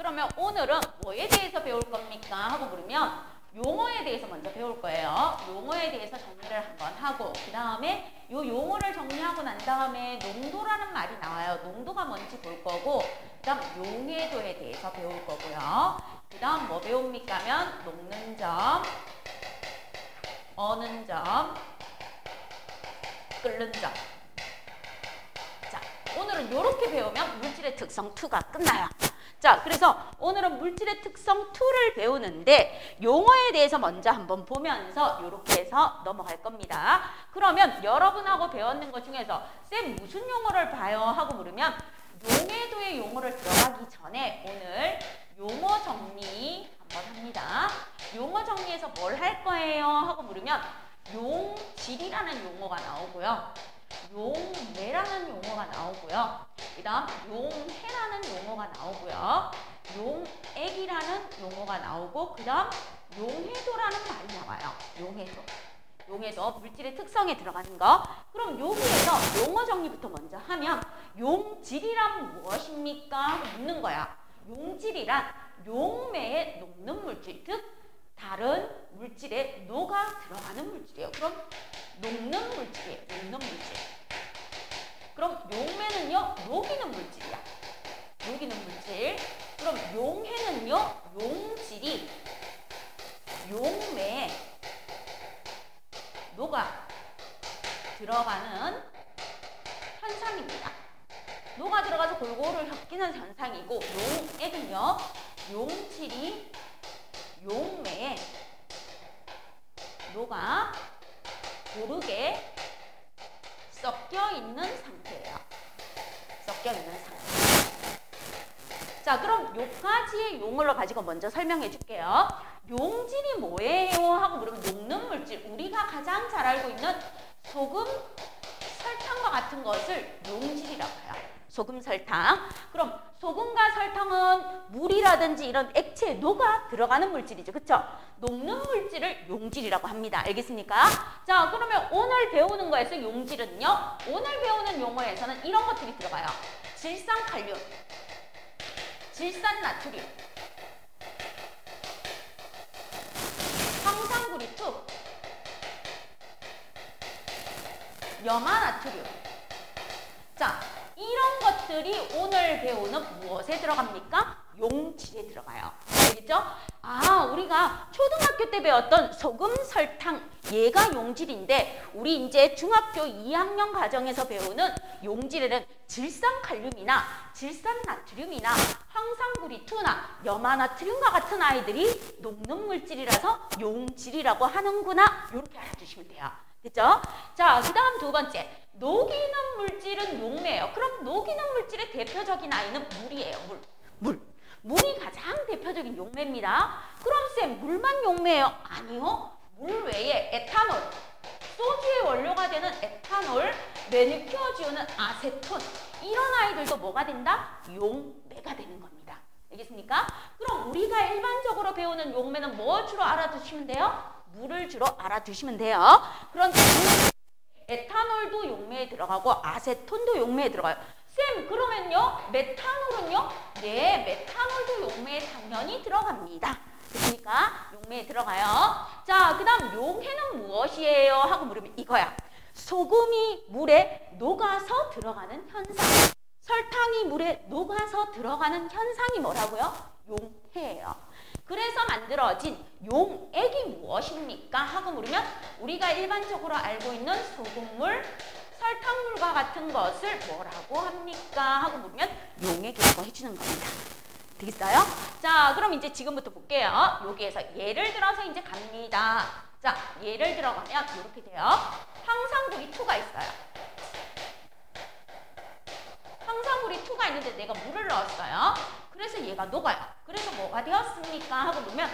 그러면 오늘은 뭐에 대해서 배울 겁니까? 하고 물으면 용어에 대해서 먼저 배울 거예요. 용어에 대해서 정리를 한번 하고 그 다음에 요 용어를 정리하고 난 다음에 농도라는 말이 나와요. 농도가 뭔지 볼 거고 그 다음 용해도에 대해서 배울 거고요. 그 다음 뭐 배웁니까 하면 녹는 점, 어는 점, 끓는 점. 자, 오늘은 이렇게 배우면 물질의 특성 2가 끝나요. 자, 그래서 오늘은 물질의 특성 2를 배우는데 용어에 대해서 먼저 한번 보면서 이렇게 해서 넘어갈 겁니다. 그러면 여러분하고 배웠는 것 중에서 쌤 무슨 용어를 봐요? 하고 물으면 용해도의 용어를 들어가기 전에 오늘 용어 정리 한번 합니다. 용어 정리에서 뭘 할 거예요? 하고 물으면 용질이라는 용어가 나오고요. 용매라는 용어가 나오고요. 그 다음 용해라는 용어가 나오고요. 용액이라는 용어가 나오고 그 다음 용해도라는 말이 나와요. 용해도. 용해도 물질의 특성에 들어가는 거. 그럼 여기에서 용어 정리부터 먼저 하면 용질이란 무엇입니까? 묻는 거야. 용질이란 용매에 녹는 물질, 즉 다른 물질에 녹아 들어가는 물질이에요. 그럼 녹는 물질이에요. 녹는 물질. 그럼 용매는요, 녹이는 물질이야. 녹이는 물질. 그럼 용해는요, 용질이 용매에 녹아 들어가는 현상입니다. 녹아 들어가서 골고루 섞이는 현상이고 용액은요, 용질이 용매에 녹아 고르게 섞여 있는 상태예요. 섞여 있는 상태. 자, 그럼 요 가지의 용어를 가지고 먼저 설명해 줄게요. 용질이 뭐예요? 하고 물으면 녹는 물질. 우리가 가장 잘 알고 있는 소금, 설탕과 같은 것을 용질이라고 해요. 소금, 설탕. 그럼 소금과 설탕은 물이라든지 이런 액체에 녹아 들어가는 물질이죠. 그쵸? 녹는 물질을 용질이라고 합니다. 알겠습니까? 자, 그러면 오늘 배우는 거에서 용질은요. 오늘 배우는 용어에서는 이런 것들이 들어가요. 질산칼륨, 질산나트륨, 황산구리투, 염화나트륨. 자, 이런 것들이 오늘 배우는 무엇에 들어갑니까? 용질에 들어가요. 알겠죠? 아, 우리가 초등학교 때 배웠던 소금, 설탕, 얘가 용질인데 우리 이제 중학교 2학년 과정에서 배우는 용질에는 질산칼륨이나 질산나트륨이나 황산구리투나 염화나트륨과 같은 아이들이 녹는 물질이라서 용질이라고 하는구나. 이렇게 알아주시면 돼요. 됐죠? 자, 그 다음 두 번째. 녹이는 물질은 용매예요. 그럼 녹이는 물질의 대표적인 아이는 물이에요. 물이 가장 대표적인 용매입니다. 그럼 쌤, 물만 용매예요? 아니요. 물 외에 에탄올, 소주의 원료가 되는 에탄올, 매니큐어 지우는 아세톤, 이런 아이들도 뭐가 된다? 용매가 되는 겁니다. 알겠습니까? 그럼 우리가 일반적으로 배우는 용매는 뭐 주로 알아두시면 돼요? 물을 주로 알아두시면 돼요. 그런데 에탄올도 용매에 들어가고 아세톤도 용매에 들어가요. 쌤, 그러면요, 메탄올은요? 네, 메탄올도 용매에 당연히 들어갑니다. 됐습니까? 용매에 들어가요. 자, 그 다음 용해는 무엇이에요? 하고 물으면 이거야. 소금이 물에 녹아서 들어가는 현상. 설탕이 물에 녹아서 들어가는 현상이 뭐라고요? 용해예요. 그래서 만들어진 용액이 무엇입니까? 하고 물으면 우리가 일반적으로 알고 있는 소금물, 설탕물과 같은 것을 뭐라고 합니까? 하고 물으면 용액이라고 해주는 겁니다. 되겠어요? 자, 그럼 이제 지금부터 볼게요. 여기에서 예를 들어서 이제 갑니다. 자, 예를 들어가면 이렇게 돼요. 황산구리2가 있어요. 황산구리2가 있는데 내가 물을 넣었어요. 그래서 얘가 녹아요. 그래서 뭐가 되었습니까? 하고 보면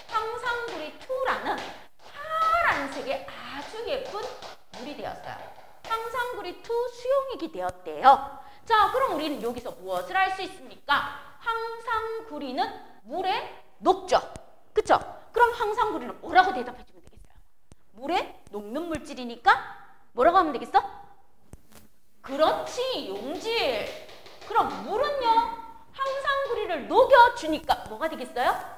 황산구리2라는 파란색의 아주 예쁜 물이 되었어요. 황산구리2 수용액이 되었대요. 자, 그럼 우리는 여기서 무엇을 할 수 있습니까? 황산구리는 물에 녹죠. 그쵸? 그럼 황산구리는 뭐라고 대답해 주면 되겠어요? 물에 녹는 물질이니까 뭐라고 하면 되겠어? 그렇지, 용질. 그럼 물은요, 황산구리를 항상구리를 녹여주니까 뭐가 되겠어요?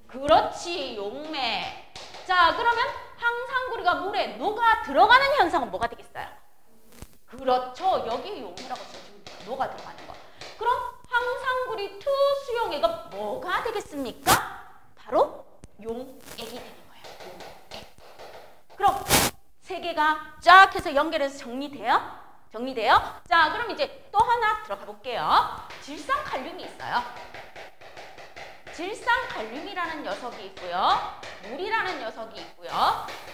그렇지, 용매. 자, 그러면 항상구리가 물에 녹아 들어가는 현상은 뭐가 되겠어요? 그렇죠, 여기 용매라고 써줍니다. 녹아 들어가는 거. 그럼 항상구리 투 수용액은 뭐가 되겠습니까? 바로 용액이 되는 거예요. 용액. 그럼 세 개가 쫙 해서 연결해서 정리돼요? 정리돼요? 자, 그럼 이제 또 하나 들어가 볼게요. 질산칼륨이 있어요. 질산칼륨이라는 녀석이 있고요. 물이라는 녀석이 있고요.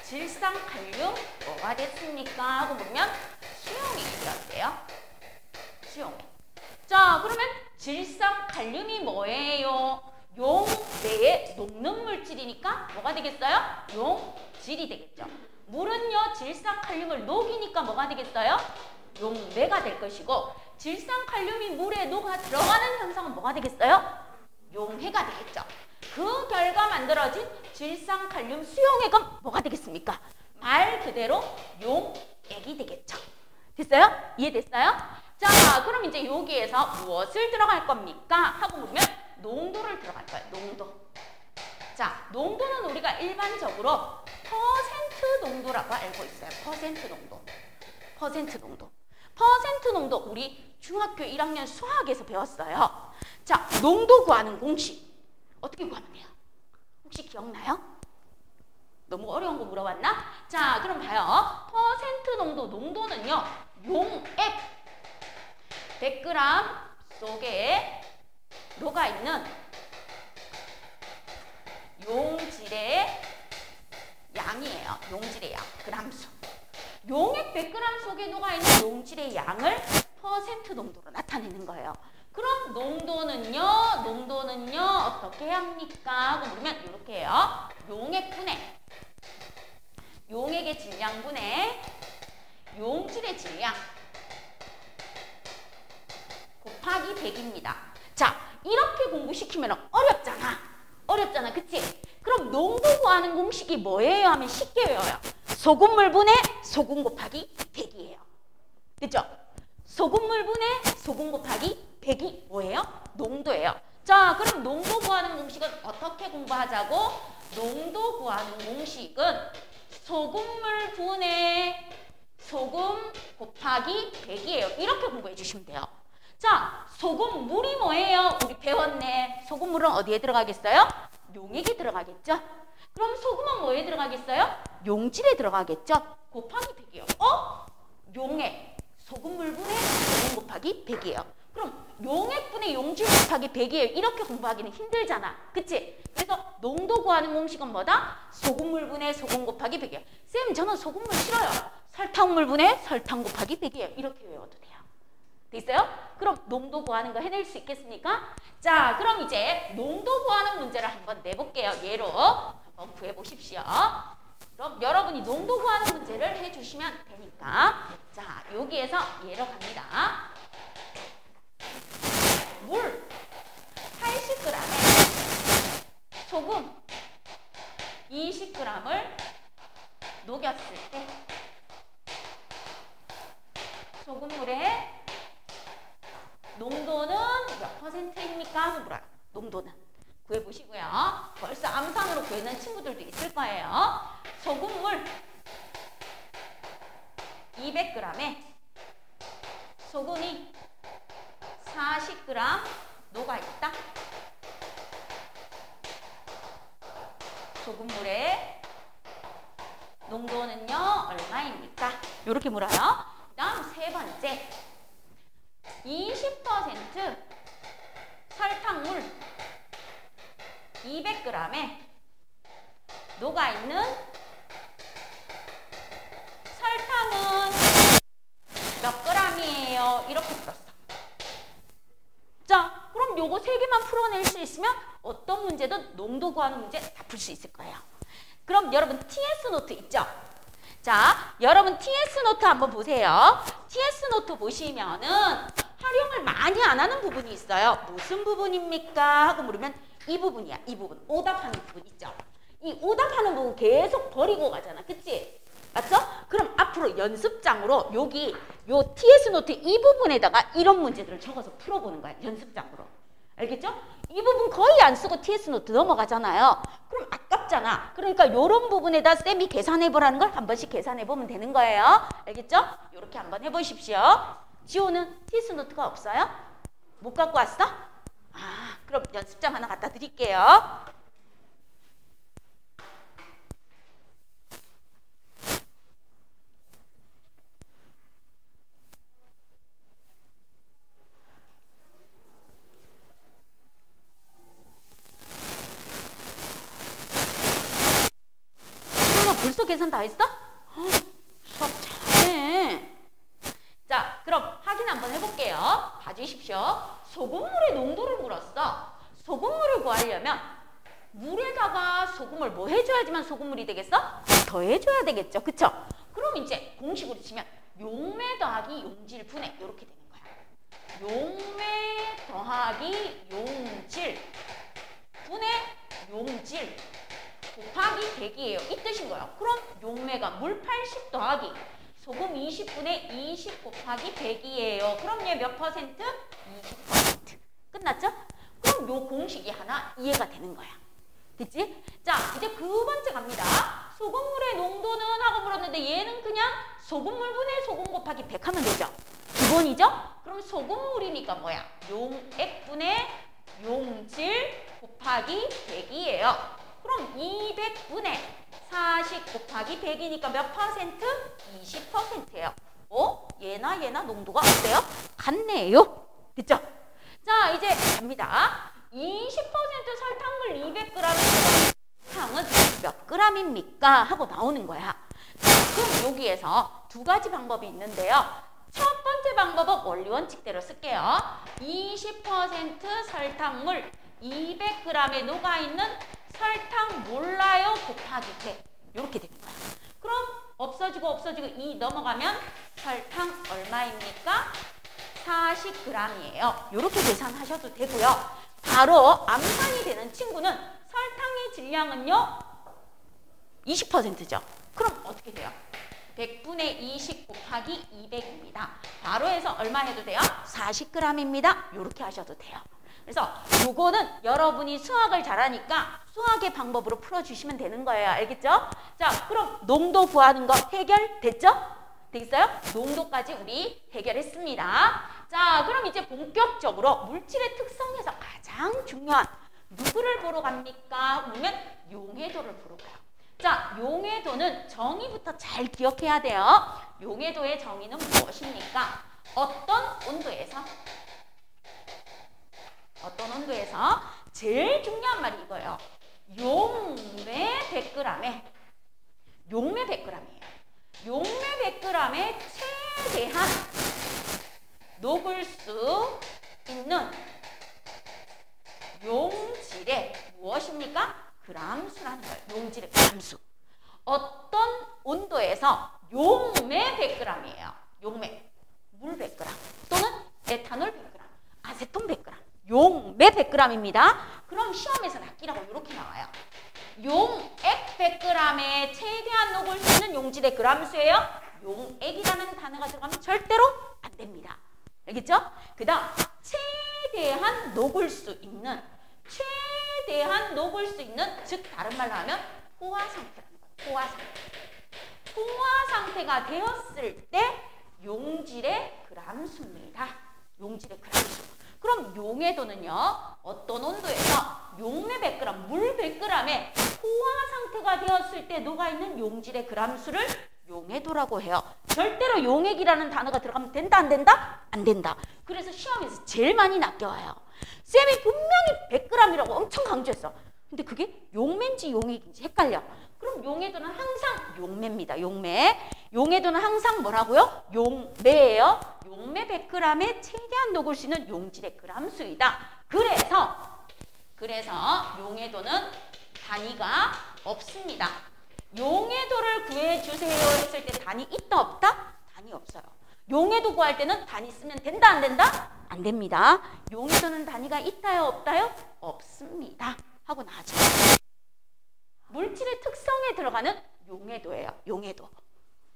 질산칼륨 뭐가 됐습니까? 하고 보면 수용액이 되었대요. 수용액. 자, 그러면 질산칼륨이 뭐예요? 용매에 녹는 물질이니까 뭐가 되겠어요? 용질이 되겠죠. 물은요, 질산칼륨을 녹이니까 뭐가 되겠어요? 용매가 될 것이고, 질산칼륨이 물에 녹아 들어가는 현상은 뭐가 되겠어요? 용해가 되겠죠. 그 결과 만들어진 질산칼륨 수용액은 뭐가 되겠습니까? 말 그대로 용액이 되겠죠. 됐어요? 이해됐어요? 자, 그럼 이제 여기에서 무엇을 들어갈 겁니까? 하고 보면 농도를 들어갈 거예요. 농도. 자, 농도는 우리가 일반적으로 퍼센트 농도라고 알고 있어요. 퍼센트 농도. 퍼센트 농도. 퍼센트 농도 우리 중학교 1학년 수학에서 배웠어요. 자, 농도 구하는 공식. 어떻게 구하면 돼요? 혹시 기억나요? 너무 어려운 거 물어봤나? 자, 그럼 봐요. 퍼센트 농도, 농도는요. 용액 100g 속에 녹아있는 용질의 양이에요. 용질의 양, 그람수. 용액 100g 속에 녹아있는 용질의 양을 퍼센트 농도로 나타내는 거예요. 그럼 농도는요, 농도는요 어떻게 합니까? 하고 물으면 이렇게 해요. 용액분의 용액의 질량분의 용질의 질량 곱하기 100입니다. 자, 이렇게 공부시키면 어렵잖아. 어렵잖아, 그치? 그럼 농도 구하는 공식이 뭐예요? 하면 쉽게 외워요. 소금물분의 소금 곱하기 100이에요. 됐죠? 소금물분의 소금 곱하기 100이 뭐예요? 농도예요. 자, 그럼 농도 구하는 공식은 어떻게 공부하자고? 농도 구하는 공식은 소금물분의 소금 곱하기 100이에요. 이렇게 공부해 주시면 돼요. 자, 소금물이 뭐예요? 우리 배웠네. 소금물은 어디에 들어가겠어요? 용액에 들어가겠죠? 그럼 소금은 뭐에 들어가겠어요? 용질에 들어가겠죠? 곱하기 100이에요. 용액. 소금물분의 소금 곱하기 100이에요. 그럼 용액분의 용질 곱하기 100이에요. 이렇게 공부하기는 힘들잖아. 그치? 그래서 농도 구하는 공식은 뭐다? 소금물분의 소금 곱하기 100이에요. 쌤, 저는 소금물 싫어요. 설탕물분의 설탕 곱하기 100이에요. 이렇게 외워도 돼요. 됐어요? 그럼 농도 구하는 거 해낼 수 있겠습니까? 자, 그럼 이제 농도 구하는 문제를 한번 내볼게요. 예로 한번 구해보십시오. 그럼 여러분이 농도 구하는 문제를 해주시면 되니까. 자, 여기에서 예로 갑니다. 물 80g에 소금 20g을 녹였을 때 소금물의 농도는 몇 퍼센트입니까? 하고 물어요. 농도는. 구해보시고요. 벌써 암산으로 구해낸 친구들도 있을 거예요. 소금물 200g에 소금이 40g 녹아있다. 소금물의 농도는요, 얼마입니까? 이렇게 물어요. 그 다음 세 번째. 20% 설탕물 200g에 녹아있는 설탕은 몇 g이에요? 이렇게 풀었어. 자, 그럼 요거 세 개만 풀어낼 수 있으면 어떤 문제든 농도 구하는 문제 다 풀 수 있을 거예요. 그럼 여러분 TS 노트 있죠? 자, 여러분 TS 노트 한번 보세요. TS 노트 보시면은 활용을 많이 안 하는 부분이 있어요. 무슨 부분입니까? 하고 물으면 이 부분이야. 이 부분. 오답하는 부분 있죠? 이 오답하는 부분 계속 버리고 가잖아. 그치? 맞죠? 그럼 앞으로 연습장으로 여기 요 TS 노트 이 부분에다가 이런 문제들을 적어서 풀어보는 거야. 연습장으로. 알겠죠? 이 부분 거의 안 쓰고 TS 노트 넘어가잖아요. 그럼 아깝잖아. 그러니까 이런 부분에다 쌤이 계산해보라는 걸 한 번씩 계산해보면 되는 거예요. 알겠죠? 이렇게 한번 해보십시오. 지호는 TS 노트가 없어요? 못 갖고 왔어? 아, 그럼 연습장 하나 갖다 드릴게요. 벌써 계산 다 했어? 수학 잘해. 자, 그럼 확인 한번 해볼게요. 봐주십시오. 소금물의 농도를 물었어. 소금물을 구하려면 물에다가 소금을 뭐 해줘야지만 소금물이 되겠어? 더 해줘야 되겠죠. 그쵸? 그럼 이제 공식으로 치면 용매 더하기 용질 분해 이렇게 되는 거야. 용매 더하기 용질 분해 용질 곱하기 100이에요. 이 뜻인 거예요. 그럼 용매가 물 80 더하기 소금 20분의 20 곱하기 100이에요. 그럼 얘 몇 퍼센트? 20%. 끝났죠? 그럼 요 공식이 하나 이해가 되는 거야. 됐지? 자, 이제 두 번째 갑니다. 소금물의 농도는 하고 물었는데 얘는 그냥 소금물 분의 소금 곱하기 100 하면 되죠. 기본이죠? 그럼 소금물이니까 뭐야? 용액분의 용질 곱하기 100이에요. 그럼 200분의 40 곱하기 100이니까 몇 퍼센트? 20%예요. 얘나 농도가 어때요? 같네요. 됐죠? 자, 이제 갑니다. 20% 설탕물 200g의 설탕은 몇 g입니까? 하고 나오는 거야. 자, 그럼 여기에서 두 가지 방법이 있는데요. 첫 번째 방법은 원리 원칙대로 쓸게요. 20% 설탕물 200g에 녹아있는 설탕 몰라요 곱하기 100 이렇게 되는 거야. 그럼 없어지고 2 넘어가면 설탕 얼마입니까? 40g이에요. 이렇게 계산하셔도 되고요. 바로 암산이 되는 친구는 설탕의 질량은요 20%죠. 그럼 어떻게 돼요? 100분의 20 곱하기 200입니다. 바로 해서 얼마 해도 돼요? 40g입니다. 이렇게 하셔도 돼요. 그래서 요거는 여러분이 수학을 잘하니까 수학의 방법으로 풀어주시면 되는 거예요. 알겠죠? 자, 그럼 농도 구하는 거 해결됐죠? 되겠어요? 농도까지 우리 해결했습니다. 자, 그럼 이제 본격적으로 물질의 특성에서 가장 중요한 누구를 보러 갑니까? 그러면 용해도를 보러 가요. 자, 용해도는 정의부터 잘 기억해야 돼요. 용해도의 정의는 무엇입니까? 어떤 온도에서 제일 중요한 말이 이거예요. 용매 100g에 용매 100g이에요. 용매 100g에 최대한 녹을 수 있는 용질의 무엇입니까? 그람수라는 거예요. 용질의 그람수. 어떤 온도에서 용매 100g이에요. 용매 물 100g 또는 에탄올 100g, 아세톤 100g. 용매 100g입니다. 그럼 시험에서 낚이라고 이렇게 나와요. 용액 100g에 최대한 녹을 수 있는 용질의 그람수예요. 용액이라는 단어가 들어가면 절대로 안 됩니다. 알겠죠? 그 다음 최대한 녹을 수 있는 즉 다른 말로 하면 포화 상태라는 거예요. 포화 상태가 되었을 때 용질의 그람수입니다. 용질의 그람수. 그럼 용해도는요. 어떤 온도에서 용매 100g, 물 100g에 포화 상태가 되었을 때 녹아있는 용질의 그람수를 용해도라고 해요. 절대로 용액이라는 단어가 들어가면 된다 안 된다? 안 된다. 그래서 시험에서 제일 많이 낚여와요. 쌤이 분명히 100g이라고 엄청 강조했어. 근데 그게 용매인지 용액인지 헷갈려. 그럼 용해도는 항상 용매입니다. 용해도는 항상 뭐라고요? 용매예요. 용매 100g에 최대한 녹을 수 있는 용질의 그람수이다. 그래서 용해도는 단위가 없습니다. 용해도를 구해주세요 했을 때 단위 있다 없다? 단위 없어요. 용해도 구할 때는 단위 쓰면 된다 안 된다? 안 됩니다. 용해도는 단위가 있다요 없다요? 없습니다. 하고 나죠. 물질의 특성에 들어가는 용해도예요. 용해도.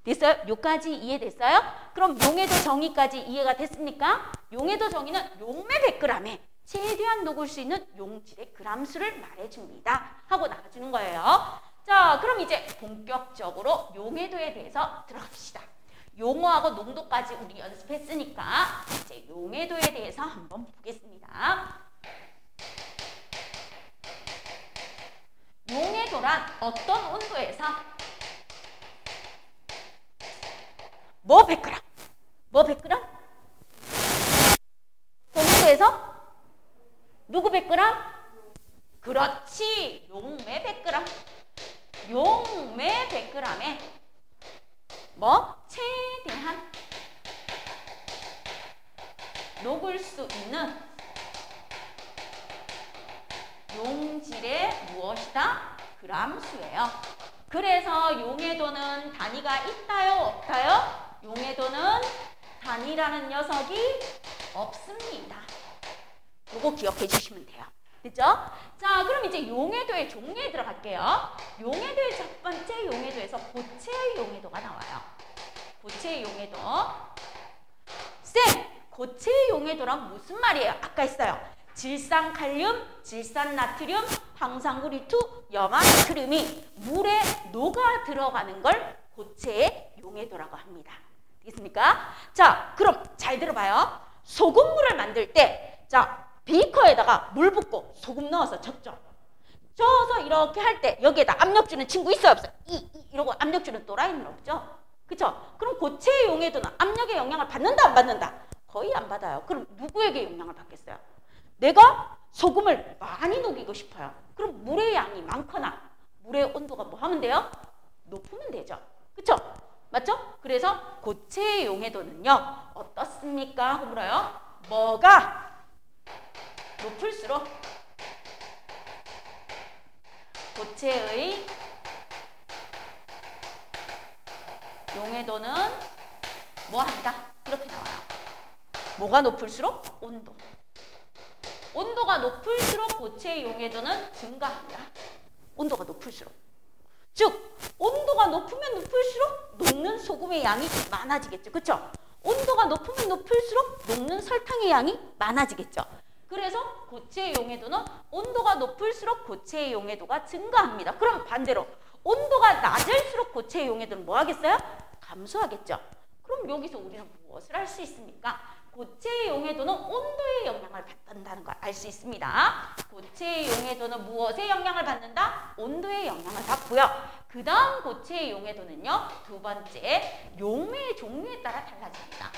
됐어요? 요까지 이해됐어요? 그럼 용해도 정의까지 이해가 됐습니까? 용해도 정의는 용매 100g에 최대한 녹을 수 있는 용질의 그람수를 말해줍니다. 하고 나와주는 거예요. 자, 그럼 이제 본격적으로 용해도에 대해서 들어갑시다. 용어하고 농도까지 우리 연습했으니까 이제 용해도에 대해서 한번 보겠습니다. 용해도란 어떤 온도에서 뭐 100g? 뭐 100g? 온도에서 누구 100g? 그렇지. 용매 100g. 용매 100g에 뭐? 최대한 녹을 수 있는 용질의 무엇이다? 그람수예요. 그래서 용해도는 단위가 있다요? 없다요? 용해도는 단위라는 녀석이 없습니다. 요거 기억해 주시면 돼요. 됐죠? 자, 그럼 이제 용해도의 종류에 들어갈게요. 용해도의 첫 번째 용해도에서 고체 용해도가 나와요. 고체 용해도. 쌤, 고체 용해도란 무슨 말이에요? 아까 했어요. 질산칼륨, 질산나트륨, 황산구리투, 염화나트륨이 물에 녹아 들어가는 걸 고체 용해도라고 합니다. 되겠습니까? 자, 그럼 잘 들어봐요. 소금물을 만들 때, 자, 비커에다가 물 붓고 소금 넣어서 젓죠. 저어서 이렇게 할 때 여기에다 압력 주는 친구 있어요? 없어요? 이러고 압력 주는 또라이는 없죠? 그쵸? 그럼 고체 용해도는 압력의 영향을 받는다 안 받는다? 거의 안 받아요. 그럼 누구에게 영향을 받겠어요? 내가 소금을 많이 녹이고 싶어요. 그럼 물의 양이 많거나 물의 온도가 뭐 하면 돼요? 높으면 되죠. 그쵸? 맞죠? 그래서 고체 용해도는요. 어떻습니까? 하고 물어요. 뭐가 높을수록 고체의 용해도는 뭐 한다? 이렇게 나와요. 뭐가 높을수록? 온도. 온도가 높을수록 고체의 용해도는 증가합니다. 온도가 높을수록. 즉, 온도가 높으면 높을수록 녹는 소금의 양이 많아지겠죠. 그쵸? 온도가 높으면 높을수록 녹는 설탕의 양이 많아지겠죠. 그래서 고체의 용해도는 온도가 높을수록 고체의 용해도가 증가합니다. 그럼 반대로 온도가 낮을수록 고체의 용해도는 뭐 하겠어요? 감소하겠죠. 그럼 여기서 우리는 무엇을 할 수 있습니까? 고체의 용해도는 온도의 영향을 받는다는 걸 알 수 있습니다. 고체의 용해도는 무엇의 영향을 받는다? 온도의 영향을 받고요. 그 다음 고체의 용해도는요. 두 번째, 용매의 종류에 따라 달라집니다.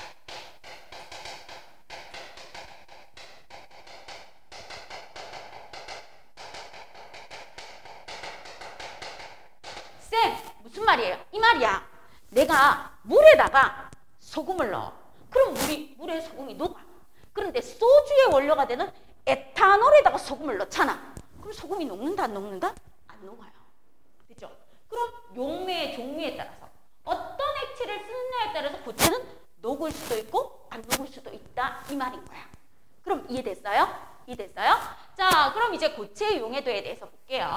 쌤, 무슨 말이에요? 이 말이야. 내가 물에다가 소금을 넣어. 그럼 물에 소금이 녹아. 그런데 소주의 원료가 되는 에탄올에다가 소금을 넣잖아. 그럼 소금이 녹는다 안 녹는다? 안 녹아요. 그죠? 그럼 용매의 종류에 따라서 어떤 액체를 쓰느냐에 따라서 고체는 녹을 수도 있고 안 녹을 수도 있다. 이 말인 거야. 그럼 이해됐어요? 이해됐어요? 자, 그럼 이제 고체의 용해도에 대해서 볼게요.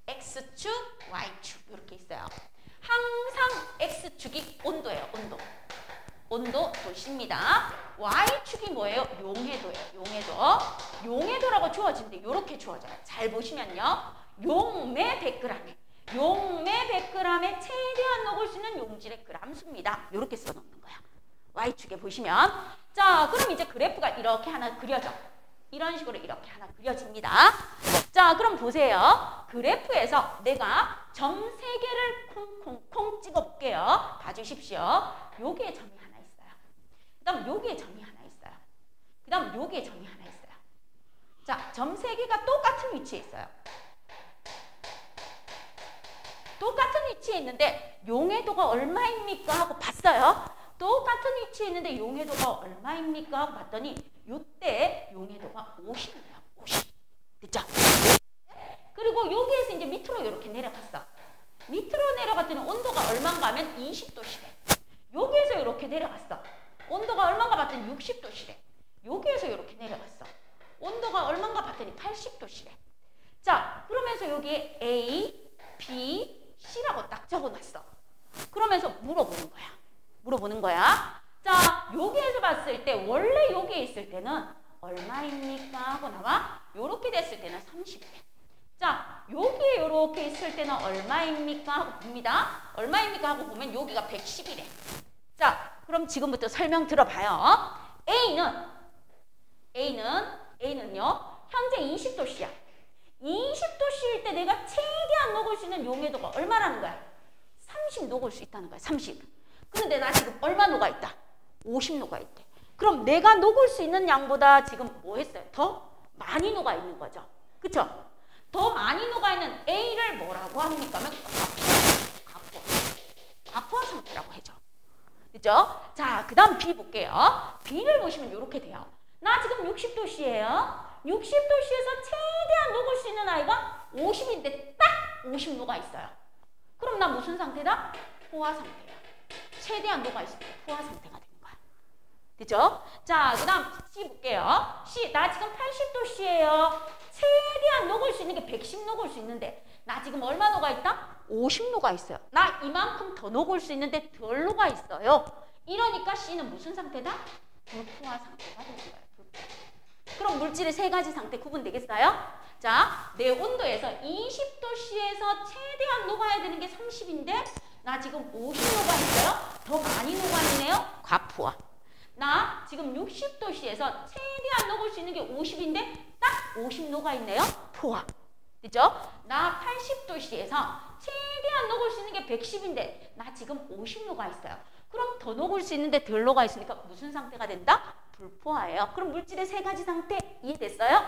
X축, Y축 이렇게 있어요. 항상 X축이 온도예요. 온도. 온도 도시입니다. Y축이 뭐예요? 용해도예요. 용해도. 용해도라고 주어진데 이렇게 주어져요. 잘 보시면요. 용매 100g에 용매 100g에 최대한 녹을 수 있는 용질의 그람수입니다. 이렇게 써놓는 거야. Y축에 보시면. 자, 그럼 이제 그래프가 이렇게 하나 그려져. 이런 식으로 이렇게 하나 그려집니다. 자, 그럼 보세요. 그래프에서 내가 점 3개를 콩콩콩 찍어볼게요. 봐주십시오. 여기에 점이 하나 있어요. 그 다음 여기에 점이 하나 있어요. 그 다음 여기에 점이 하나 있어요. 자, 점 3개가 똑같은 위치에 있어요. 똑같은 위치에 있는데 용해도가 얼마입니까? 하고 봤어요. 똑같은 위치에 있는데 용해도가 얼마입니까? 하고 봤더니 이때 용해도가 50이에요. 50. 됐죠? 그리고 여기에서 이제 밑으로 이렇게 내려갔어. 밑으로 내려갔더니 온도가 얼마인가 하면 20도시래. 여기에서 이렇게 내려갔어. 온도가 얼마인가 봤더니 60도시래. 여기에서 이렇게 내려갔어. 온도가 얼마인가 봤더니 80도시래. 자, 그러면서 여기에 A, B, C라고 딱 적어놨어. 그러면서 물어보는 거야. 물어보는 거야. 자, 여기에서 봤을 때 원래 여기에 있을 때는 얼마입니까? 하고 나와. 요렇게 됐을 때는 30배. 자, 여기 요렇게 있을 때는 얼마입니까? 하고 봅니다. 얼마입니까? 하고 보면 여기가 110이래. 자, 그럼 지금부터 설명 들어봐요. A는요, 현재 20도씨야. 20도씨일 때 내가 최대한 녹을 수 있는 용해도가 얼마라는 거야? 30 녹을 수 있다는 거야, 30. 그런데 나 지금 얼마 녹아 있다? 50 녹아 있대. 그럼 내가 녹을 수 있는 양보다 지금 뭐 했어요? 더 많이 녹아 있는 거죠. 그쵸? 더 많이 녹아 있는 A를 뭐라고 합니까? 과포화 상태라고 해줘. 그죠? 자, 그 다음 B 볼게요. B를 보시면 이렇게 돼요. 나 지금 60도씨예요. 60도씨에서 최대한 녹을 수 있는 아이가 50인데 딱 50 녹아 있어요. 그럼 나 무슨 상태다? 포화 상태야. 최대한 녹아 있을 때 포화 상태가 되는 거야. 그죠? 자, 그 다음 C 볼게요. C, 나 지금 80도씨예요. 최대한 녹을 수 있는 게 110 녹을 수 있는데 나 지금 얼마 녹아 있다? 50 녹아 있어요. 나 이만큼 더 녹을 수 있는데 덜 녹아 있어요. 이러니까 C는 무슨 상태다? 불포화 상태가 되는 거예요. 불포화. 그럼 물질의 세 가지 상태 구분되겠어요? 자, 내 온도에서 20도씨에서 최대한 녹아야 되는 게 30인데 나 지금 50 녹아 있어요? 더 많이 녹아 있네요? 과포화. 나 지금 60도씨에서 최대한 녹을 수 있는 게 50인데 딱 50 녹아 있네요? 포화. 그죠? 나 80도씨에서 최대한 녹을 수 있는 게 110인데 나 지금 50 녹아 있어요. 그럼 더 녹을 수 있는데 덜 녹아 있으니까 무슨 상태가 된다? 불포화예요. 그럼 물질의 세 가지 상태 이해됐어요?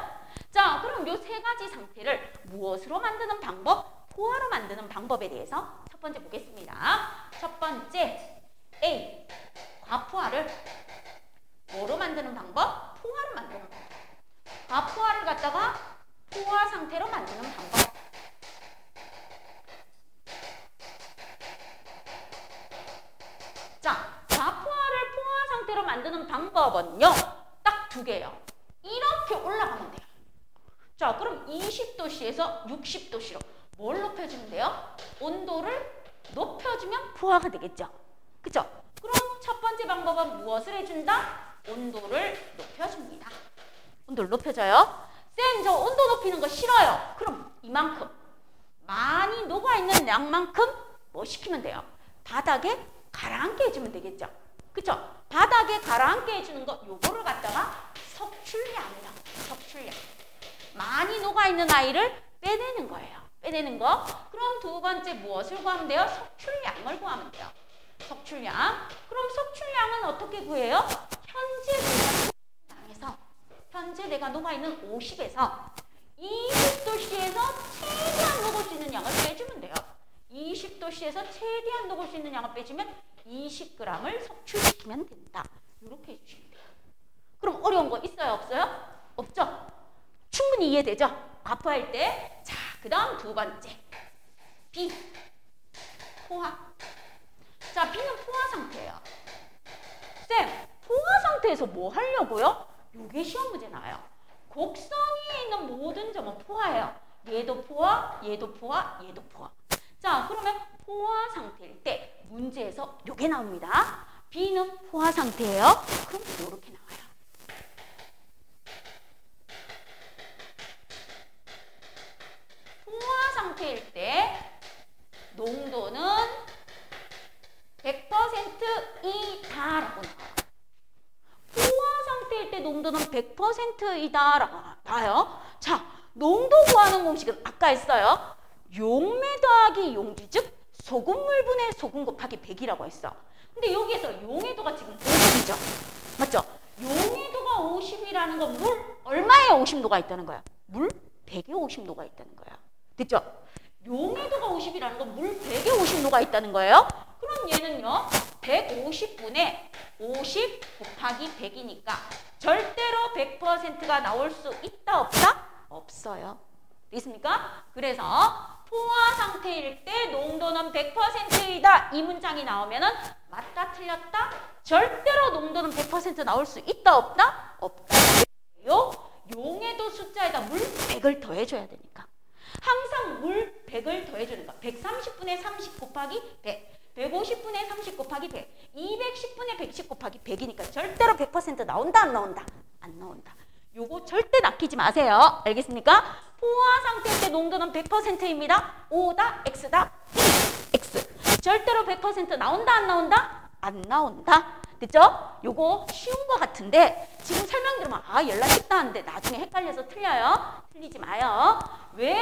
자, 그럼 요 세 가지 상태를 무엇으로 만드는 방법? 포화로 만드는 방법에 대해서 첫 번째 보겠습니다. 첫 번째, A, 과포화를 뭐로 만드는 방법? 포화로 만드는 방법. 과포화를 갖다가 포화 상태로 만드는 방법. 자, 과포화를 포화 상태로 만드는 방법은요, 딱 두 개예요. 이렇게 올라가면 돼요. 자, 그럼 20도씨에서 60도씨로 뭘 높여주면 돼요? 온도를 높여주면 포화가 되겠죠. 그죠? 그럼 첫 번째 방법은 무엇을 해준다? 온도를 높여줍니다. 온도를 높여줘요. 쌤, 저 온도 높이는 거 싫어요. 그럼 이만큼 많이 녹아있는 양만큼 뭐 시키면 돼요? 바닥에 가라앉게 해주면 되겠죠. 그쵸? 바닥에 가라앉게 해주는 거 요거를 갖다가 석출량이요. 석출량. 많이 녹아있는 아이를 빼내는 거예요. 빼내는 거. 그럼 두 번째 무엇을 구하면 돼요? 석출량을 구하면 돼요. 석출량. 그럼 석출량은 어떻게 구해요? 현재 내가 녹아있는 50에서 20도씨에서 최대한 녹을 수 있는 양을 빼주면 돼요. 20도씨에서 최대한 녹을 수 있는 양을 빼주면 20g을 석출시키면 된다. 이렇게 해주시면 돼요. 그럼 어려운 거 있어요? 없어요? 없죠? 충분히 이해되죠? 과포화할 때. 자, 그 다음 두 번째. B. 포화. 자, B는 포화 상태예요. 쌤, 포화 상태에서 뭐 하려고요? 요게 시험 문제 나와요. 곡선위에 있는 모든 점은 포화예요. 얘도 포화, 얘도 포화, 얘도 포화. 자, 그러면 포화 상태일 때 문제에서 요게 나옵니다. B는 포화 상태예요. 그럼 요렇게 나와요. 포화 상태일 때 농도는 100%이다라고 나와요. 포화 상태일 때 농도는 100%이다라고 나와요. 자, 농도 구하는 공식은 아까 했어요. 용매 더하기 용기, 즉 소금물분의 소금 곱하기 100이라고 했어. 근데 여기에서 용해도가 지금 50이죠. 맞죠? 용해도가 50이라는 건 물 얼마에 50도가 있다는 거야? 물 100에 50도가 있다는 거야. 됐죠? 용해도가 50이라는 건 물 100에 50도가 있다는 거예요. 그럼 얘는요, 150분의 50 곱하기 100이니까 절대로 100%가 나올 수 있다, 없다? 없어요. 있습니까? 그래서 포화 상태일 때 농도는 100%이다. 이 문장이 나오면은 맞다, 틀렸다? 절대로 농도는 100% 나올 수 있다, 없다? 없다. 용해도 숫자에다 물 100을 더해줘야 되니까. 항상 물 100을 더해주는 거. 130분의 30 곱하기 100. 150분의 30 곱하기 100. 210분의 110 곱하기 100이니까 절대로 100% 나온다, 안 나온다? 안 나온다. 요거 절대 낚이지 마세요. 알겠습니까? 포화 상태일 때 농도는 100%입니다. O다, X다, X. 절대로 100% 나온다, 안 나온다? 안 나온다. 됐죠? 요거 쉬운 거 같은데 지금 설명 들으면 아 연락 쉽다 하는데 나중에 헷갈려서 틀려요. 틀리지 마요. 왜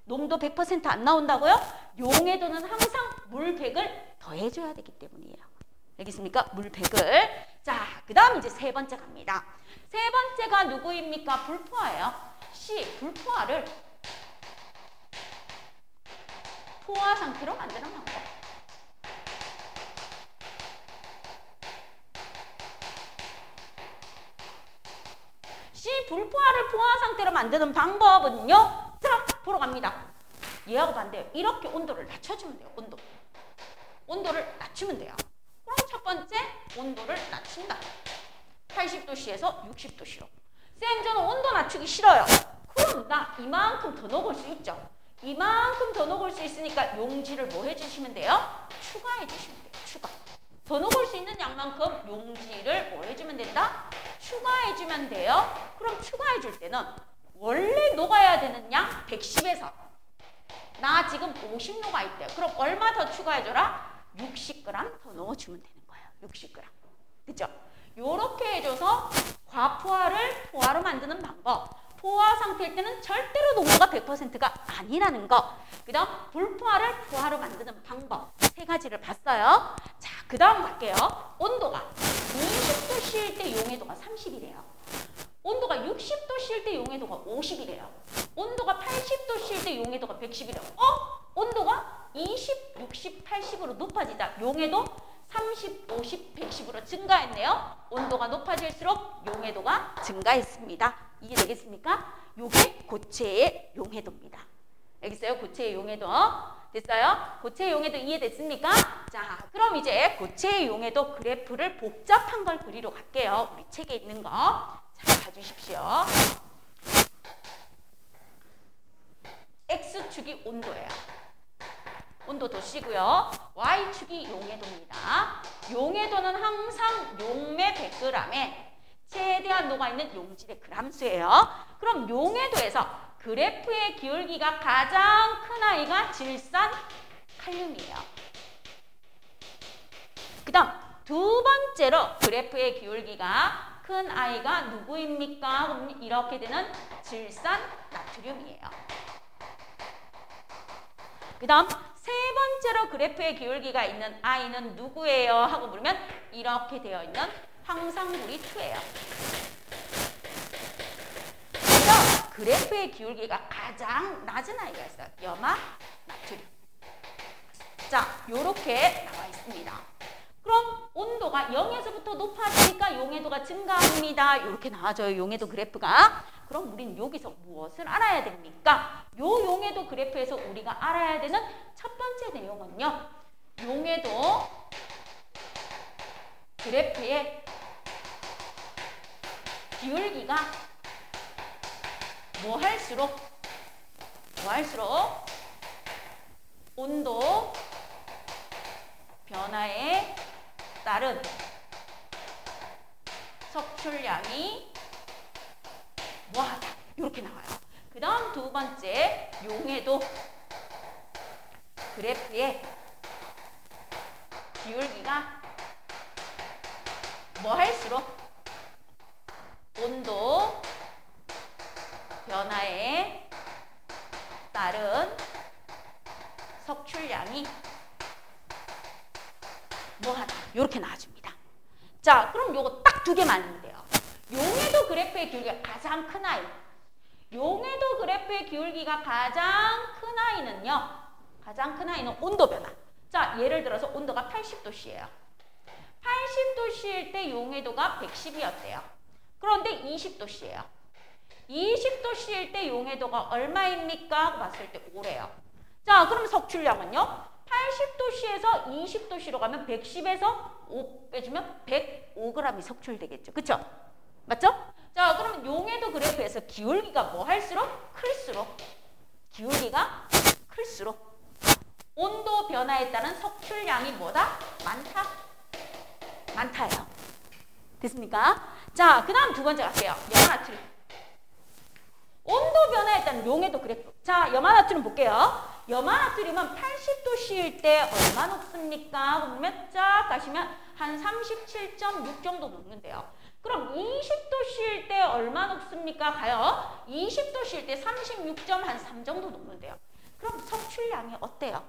농도 100% 안 나온다고요? 용해도는 항상 물 100을 더해줘야 되기 때문이에요. 알겠습니까? 물 100을. 자, 그 다음 이제 세 번째 갑니다. 세 번째가 누구입니까? 불포화예요. C, 불포화를 포화 상태로 만드는 방법. C, 불포화를 포화 상태로 만드는 방법은요. 자, 보러 갑니다. 얘하고 반대예요. 이렇게 온도를 낮춰주면 돼요. 온도를 낮추면 돼요. 그럼 첫 번째 온도를 낮춘다. 80도씨에서 60도씨로. 쌤, 저는 온도 낮추기 싫어요. 그럼 나 이만큼 더 녹을 수 있죠. 이만큼 더 녹을 수 있으니까 용지를 뭐 해주시면 돼요? 추가해 주시면 돼요. 추가. 더 녹을 수 있는 양만큼 용지를 뭐 해주면 된다? 추가해주면 돼요. 그럼 추가해줄 때는 원래 녹아야 되는 양 110에서 나 지금 50 녹아 있대요. 그럼 얼마 더 추가해줘라? 60g 더 넣어주면 되는 거예요. 60g. 그죠? 요렇게 해줘서 과포화를 포화로 만드는 방법. 포화 상태일 때는 절대로 농도가 100%가 아니라는 거. 그 다음 불포화를 포화로 만드는 방법. 세 가지를 봤어요. 자, 그 다음 갈게요. 온도가 20도씨일 때 용해도가 30이래요. 온도가 60도씨일 때 용해도가 50이래요. 온도가 80도씨일 때 용해도가 110이래요. 온도가 20, 60, 80으로 높아지자 용해도 30, 50, 110으로 증가했네요. 온도가 높아질수록 용해도가 증가했습니다. 이해되겠습니까? 요게 고체의 용해도입니다. 알겠어요? 고체의 용해도. 됐어요? 고체의 용해도 이해됐습니까? 자, 그럼 이제 고체의 용해도 그래프를 복잡한 걸 그리러 갈게요. 우리 책에 있는 거. 자, 봐주십시오. X축이 온도예요. 온도 도시고요. Y축이 용해도입니다. 용해도는 항상 용매 100g에 최대한 녹아있는 용질의 그람수예요. 그럼 용해도에서 그래프의 기울기가 가장 큰 아이가 질산 칼륨이에요. 그 다음 두 번째로 그래프의 기울기가 큰 아이가 누구입니까? 그럼 이렇게 되는 질산 나트륨이에요. 그 다음 세 번째로 그래프의 기울기가 있는 아이는 누구예요? 하고 물으면 이렇게 되어 있는 황산구리2예요. 그래서 그래프의 기울기가 가장 낮은 아이가 있어요. 염화 나트륨. 자, 요렇게 나와 있습니다. 그럼 온도가 0에서부터 높아지니까 용해도가 증가합니다. 이렇게 나와져요. 용해도 그래프가. 그럼 우리는 여기서 무엇을 알아야 됩니까? 요 용해도 그래프에서 우리가 알아야 되는 첫 번째 내용은요. 용해도 그래프의 기울기가 뭐 할수록 온도 변화에 따른 석출량이 뭐하다. 이렇게 나와요. 그 다음 두 번째 용해도 그래프의 기울기가 뭐 할수록 온도 변화에 따른 석출량이 뭐하다. 이렇게 나와줍니다. 자, 그럼 요거 딱 두 개만 알면 돼요. 용해도 그래프의 기울기가 가장 큰 아이. 용해도 그래프의 기울기가 가장 큰 아이는요. 가장 큰 아이는 온도 변화. 자, 예를 들어서 온도가 80도씨예요. 80도씨일 때 용해도가 110이었대요. 그런데 20도씨예요. 20도씨일 때 용해도가 얼마입니까? 봤을 때 5래요. 자, 그럼 석출량은요? 80도씨에서 20도씨로 가면 110에서 5 빼주면 105g이 석출되겠죠. 그쵸? 맞죠? 자, 그러면 용해도 그래프에서 기울기가 뭐 할수록? 클수록. 기울기가 클수록 온도 변화에 따른 석출량이 뭐다? 많다? 많다예요. 됐습니까? 자, 그 다음 두 번째 갈게요. 염화나트륨. 온도 변화에 따른 용해도 그래프. 자, 염화나트륨 볼게요. 염화나트륨은 80도씨일 때 얼마 녹습니까? 그러면 쫙 가시면 한 37.6 정도 녹는데요. 그럼 20도씨일 때 얼마 녹습니까? 가요. 20도씨일 때 36.3 정도 녹는데요. 그럼 섭취량이 어때요?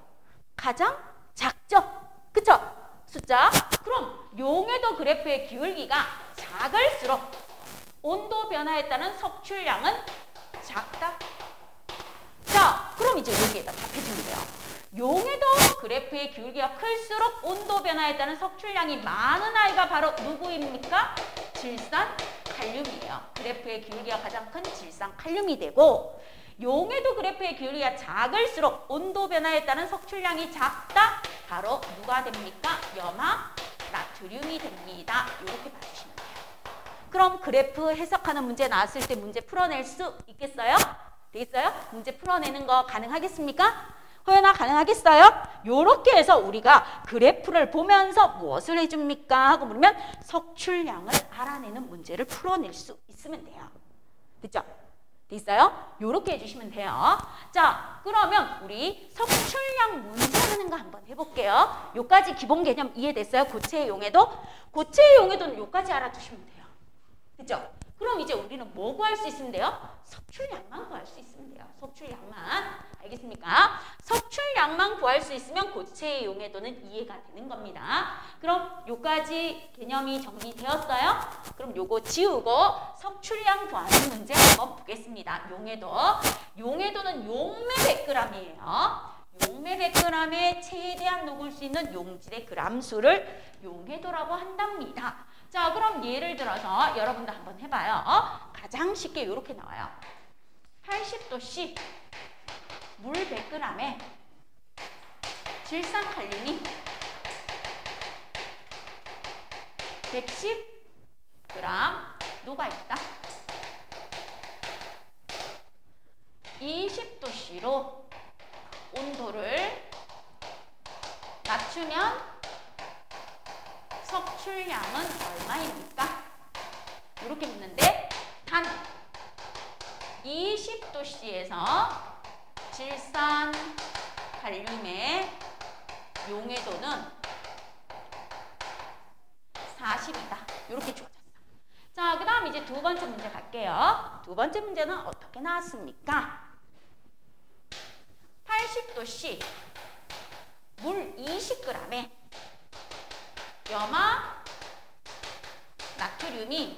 가장 작죠? 그쵸? 숫자. 그럼 용해도 그래프의 기울기가 작을수록 온도 변화에 따른 섭취량은 작다. 자, 그럼 이제 여기에다 답해주면 돼요. 용해도 그래프의 기울기가 클수록 온도 변화에 따른 섭취량이 많은 아이가 바로 누구입니까? 질산칼륨이에요. 그래프의 기울기가 가장 큰 질산칼륨이 되고, 용해도 그래프의 기울기가 작을수록 온도 변화에 따른 섭취량이 작다. 바로 누가 됩니까? 염화나트륨이 됩니다. 이렇게 봐주시면 돼요. 그럼 그래프 해석하는 문제 나왔을 때 문제 풀어낼 수 있겠어요? 되겠어요? 문제 풀어내는 거 가능하겠습니까? 호연아 가능하겠어요? 요렇게 해서 우리가 그래프를 보면서 무엇을 해줍니까? 하고 물으면 섭취량을 알아내는 문제를 풀어낼 수 있으면 돼요. 됐죠? 됐어요? 요렇게 해주시면 돼요. 자, 그러면 우리 섭취량 문제하는 거 한번 해볼게요. 요까지 기본 개념 이해됐어요? 고체의 용해도? 고체의 용해도는 요까지 알아두시면 돼요. 됐죠? 그럼 이제 우리는 뭐 구할 수 있으면 돼요? 섭취량만 구할 수 있으면 돼요. 섭취량만. 알겠습니까? 섭취량만 구할 수 있으면 고체의 용해도는 이해가 되는 겁니다. 그럼 요까지 개념이 정리되었어요? 그럼 요거 지우고 섭취량 구하는 문제 한번 보겠습니다. 용해도. 용해도는 용매 100g이에요. 용매 100g에 최대한 녹을 수 있는 용질의 그람수를 용해도라고 한답니다. 자, 그럼 예를 들어서 여러분들 한번 해봐요. 가장 쉽게 이렇게 나와요. 80도씨 물 100g에 질산칼륨이 110g 녹아있다. 20도씨로 온도를 낮추면 섭취량은 얼마입니까? 이렇게 묻는데 단 20도씨에서 질산칼륨의 용해도는 40이다. 이렇게 주어졌어. 자, 그 다음 이제 두 번째 문제 갈게요. 두 번째 문제는 어떻게 나왔습니까? 80도씨 물 20g에 염화 나트륨이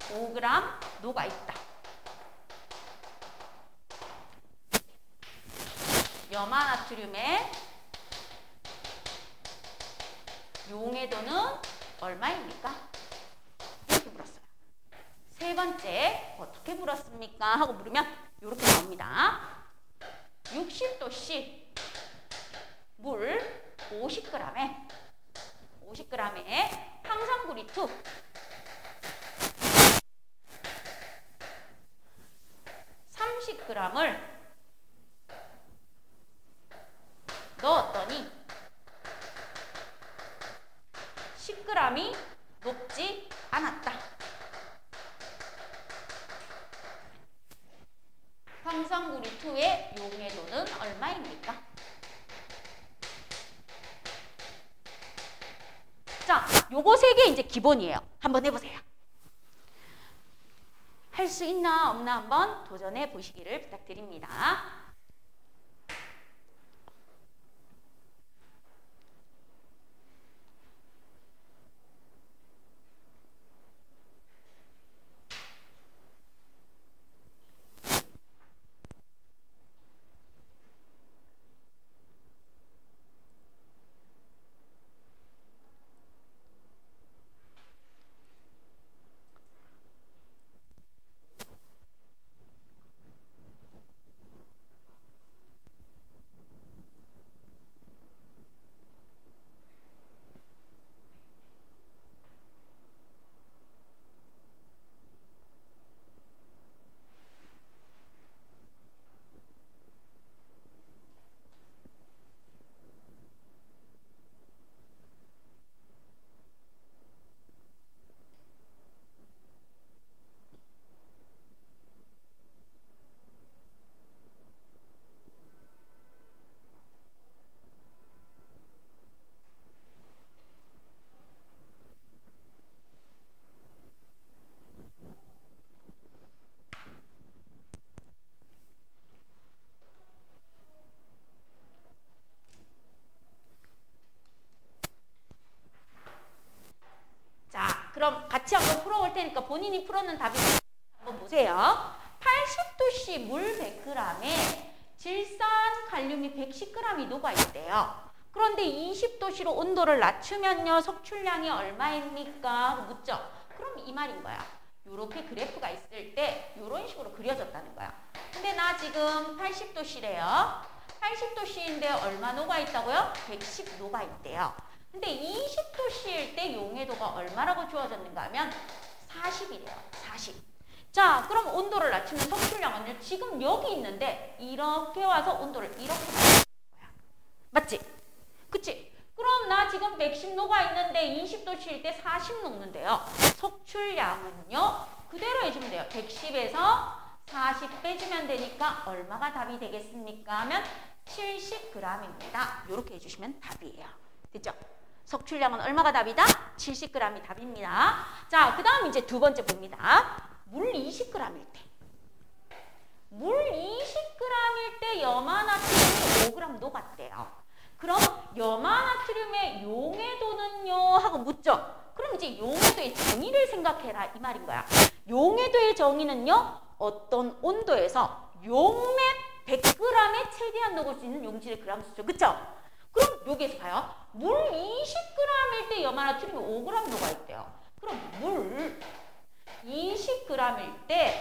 5g 녹아있다. 염화 나트륨의 용해도는 얼마입니까? 이렇게 물었어요. 세 번째 어떻게 물었습니까? 하고 물으면 이렇게 나옵니다. 60도씨 물 50g에 황산구리투 30g을 넣었더니 10g이 녹지 않았다. 황산구리2의 용해도는 얼마입니까? 자, 요거 세 개 이제 기본이에요. 한번 해보세요. 할 수 있나 없나 한번 도전해 보시기를 부탁드립니다. 그럼 같이 한번 풀어볼 테니까 본인이 풀었는 답이 한번 보세요. 80도씨 물 100g에 질산 칼륨이 110g이 녹아있대요. 그런데 20도씨로 온도를 낮추면요. 석출량이 얼마입니까? 묻죠. 그럼 이 말인 거야. 요렇게 그래프가 있을 때 요런 식으로 그려졌다는 거야. 근데 나 지금 80도씨래요. 80도씨인데 얼마 녹아있다고요? 110 녹아있대요. 근데 20도씨일 때 용해도가 얼마라고 주어졌는가 하면 40이래요. 40. 자, 그럼 온도를 낮추면 석출량은요. 지금 여기 있는데 이렇게 와서 온도를 이렇게 낮추는 거야. 맞지? 그치? 그럼 나 지금 110 녹아있는데 20도씨일 때 40 녹는데요. 석출량은요. 그대로 해주면 돼요. 110에서 40 빼주면 되니까 얼마가 답이 되겠습니까? 하면 70g입니다. 이렇게 해주시면 답이에요. 됐죠? 석출량은 얼마가 답이다? 70g이 답입니다. 자, 그 다음 이제 두 번째 봅니다. 물 20g일 때. 물 20g일 때 염화나트륨이 5g 녹았대요. 그럼 염화나트륨의 용해도는요? 하고 묻죠. 그럼 이제 용해도의 정의를 생각해라 이 말인 거야. 용해도의 정의는요. 어떤 온도에서 용매 100g에 최대한 녹을 수 있는 용질의 그람 수죠. 그쵸? 그럼 여기에서 봐요. 물 20g일 때 염화나트륨이 5g 녹아있대요. 그럼 물 20g일 때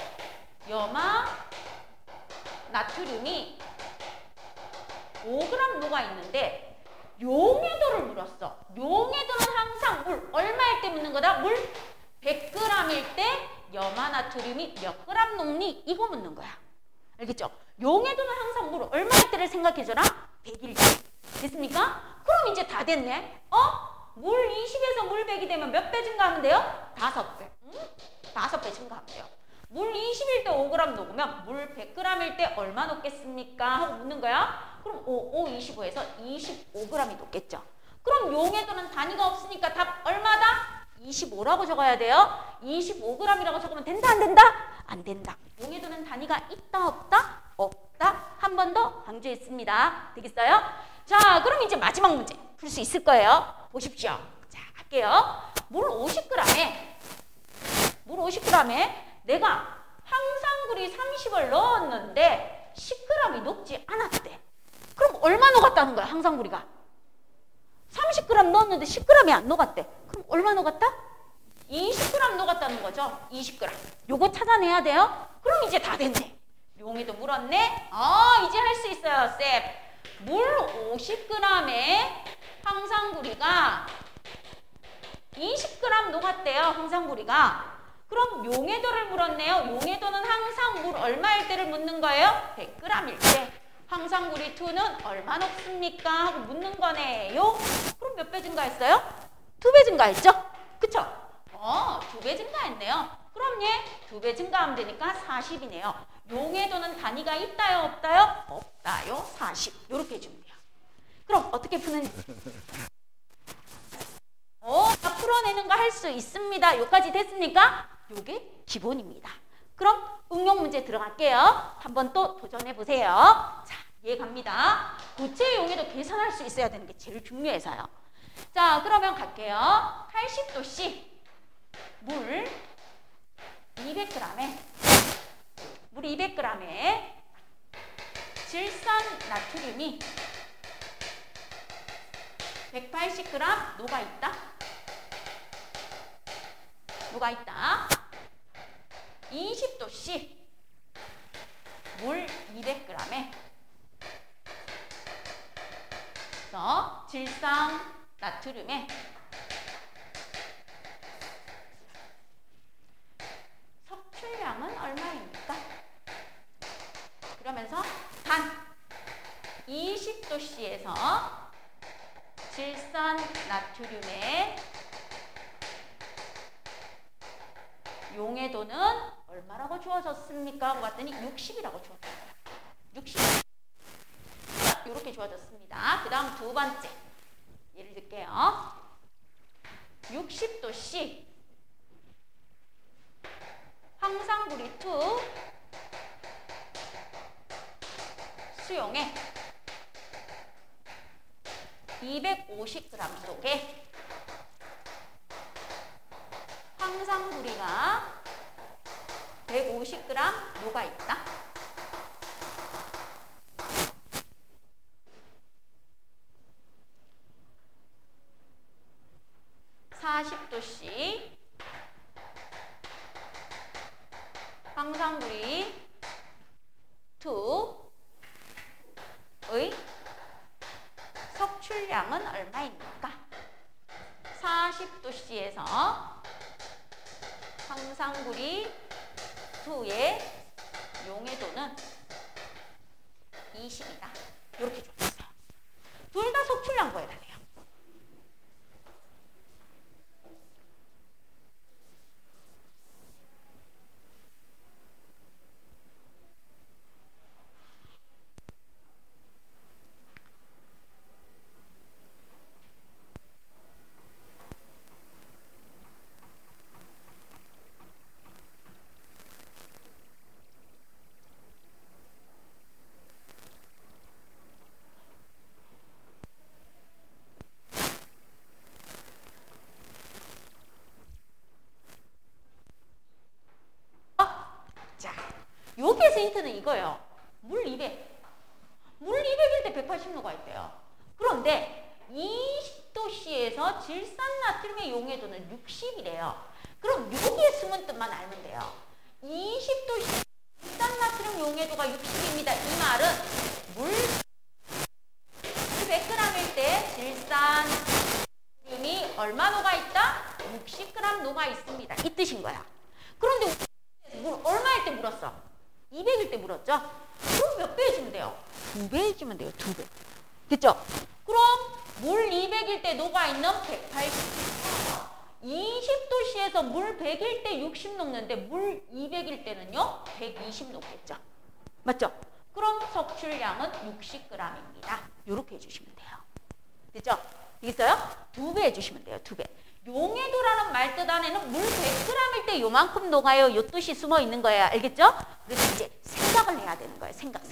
염화나트륨이 5g 녹아있는데 용해도를 물었어. 용해도는 항상 물 얼마일 때 묻는 거다? 물 100g일 때 염화나트륨이 몇 g 녹니? 이거 묻는 거야. 알겠죠? 용해도는 항상 물 얼마일 때를 생각해줘라. 100일 때. 됐습니까? 그럼 이제 다 됐네. 물 20에서 물 100이 되면 몇 배 증가하면 돼요? 5배. 5배 증가하면 돼요. 물 20일 때 5g 녹으면 물 100g일 때 얼마 녹겠습니까? 하고 묻는 거야. 그럼 5, 25에서 25g이 녹겠죠. 그럼 용해도는 단위가 없으니까 답 얼마다? 25라고 적어야 돼요. 25g이라고 적으면 된다 안 된다? 안 된다. 용해도는 단위가 있다 없다? 없다. 한 번 더 강조했습니다. 되겠어요? 자, 그럼 이제 마지막 문제 풀 수 있을 거예요. 보십시오. 자, 갈게요. 물 50g에 내가 황산구리 30을 넣었는데 10g이 녹지 않았대. 그럼 얼마 녹았다는 거야, 황산구리가? 30g 넣었는데 10g이 안 녹았대. 그럼 얼마 녹았다? 20g 녹았다는 거죠. 20g. 요거 찾아내야 돼요. 그럼 이제 다 됐네. 용해도 물었네. 이제 할 수 있어요, 쌤. 물 50g에 황산구리가 20g 녹았대요, 황산구리가. 그럼 용해도를 물었네요. 용해도는 항상 물 얼마일 때를 묻는 거예요? 100g일 때. 황산구리 2는 얼마 녹습니까? 하고 묻는 거네요. 그럼 몇 배 증가했어요? 2배 증가했죠? 그쵸? 2배 증가했네요. 그럼 얘 2배 증가하면 되니까 40이네요. 용해도는 단위가 있다요? 없다요? 없다요. 40. 이렇게 해주면 돼요. 그럼 어떻게 푸는지. 다 풀어내는 거 할 수 있습니다. 여기까지 됐습니까? 요게 기본입니다. 그럼 응용 문제 들어갈게요. 한번 또 도전해 보세요. 자, 얘 갑니다. 고체 용해도 계산할 수 있어야 되는 게 제일 중요해서요. 자, 그러면 갈게요. 80도씨 물 200g에 질산 나트륨이 180g 녹아있다. 20도씨 물 200g에 질산 나트륨에 석출량은 얼마입니까? 그러면서 단 20도씨에서 질산 나트륨의 용해도는 얼마라고 주어졌습니까? 하고 봤더니 60이라고 주어졌어요. 60. 자, 이렇게 주어졌습니다. 그 다음 두 번째. 예를 들게요. 60도씨 황산구리 2 수용에 250g 속에 황상구리가 150g 녹아있다. 40도씨 황상구리 2의 석출량은 얼마입니까? 40도씨에서 황상구리 2의 용해도는 20이다. 이렇게 줬어요. 둘 다 석출량 구해야 돼요. 여기에서 힌트는 이거예요. 물 200. 물 200일 때 180노가 있대요. 그런데 20도씨에서 질산나트륨의 용해도는 60이래요. 그럼 여기에 숨은 뜻만 알면 돼요. 20도씨 질산나트륨 용해도가 60입니다. 이 말은 물 100g일 때 질산나트륨이 얼마 녹아있다? 60g 녹아있습니다. 이 뜻인 거야. 그런데 물 얼마일 때 물었어? 200일 때 물었죠? 그럼 몇 배 해주면 돼요? 2배 해주면 돼요. 2배. 그쵸? 그럼 물 200일 때 녹아있는 180. 20도씨에서 물 100일 때 60 녹는데 물 200일 때는요? 120 녹겠죠? 맞죠? 그럼 석출량은 60g입니다. 이렇게 해주시면 돼요. 됐죠? 되겠어요? 2배 해주시면 돼요. 2배. 용해도라는 말 뜻 안에는 물 100g일 때 요만큼 녹아요. 요 뜻이 숨어 있는 거예요. 알겠죠? 그래서 이제 생각을 해야 되는 거예요. 생각.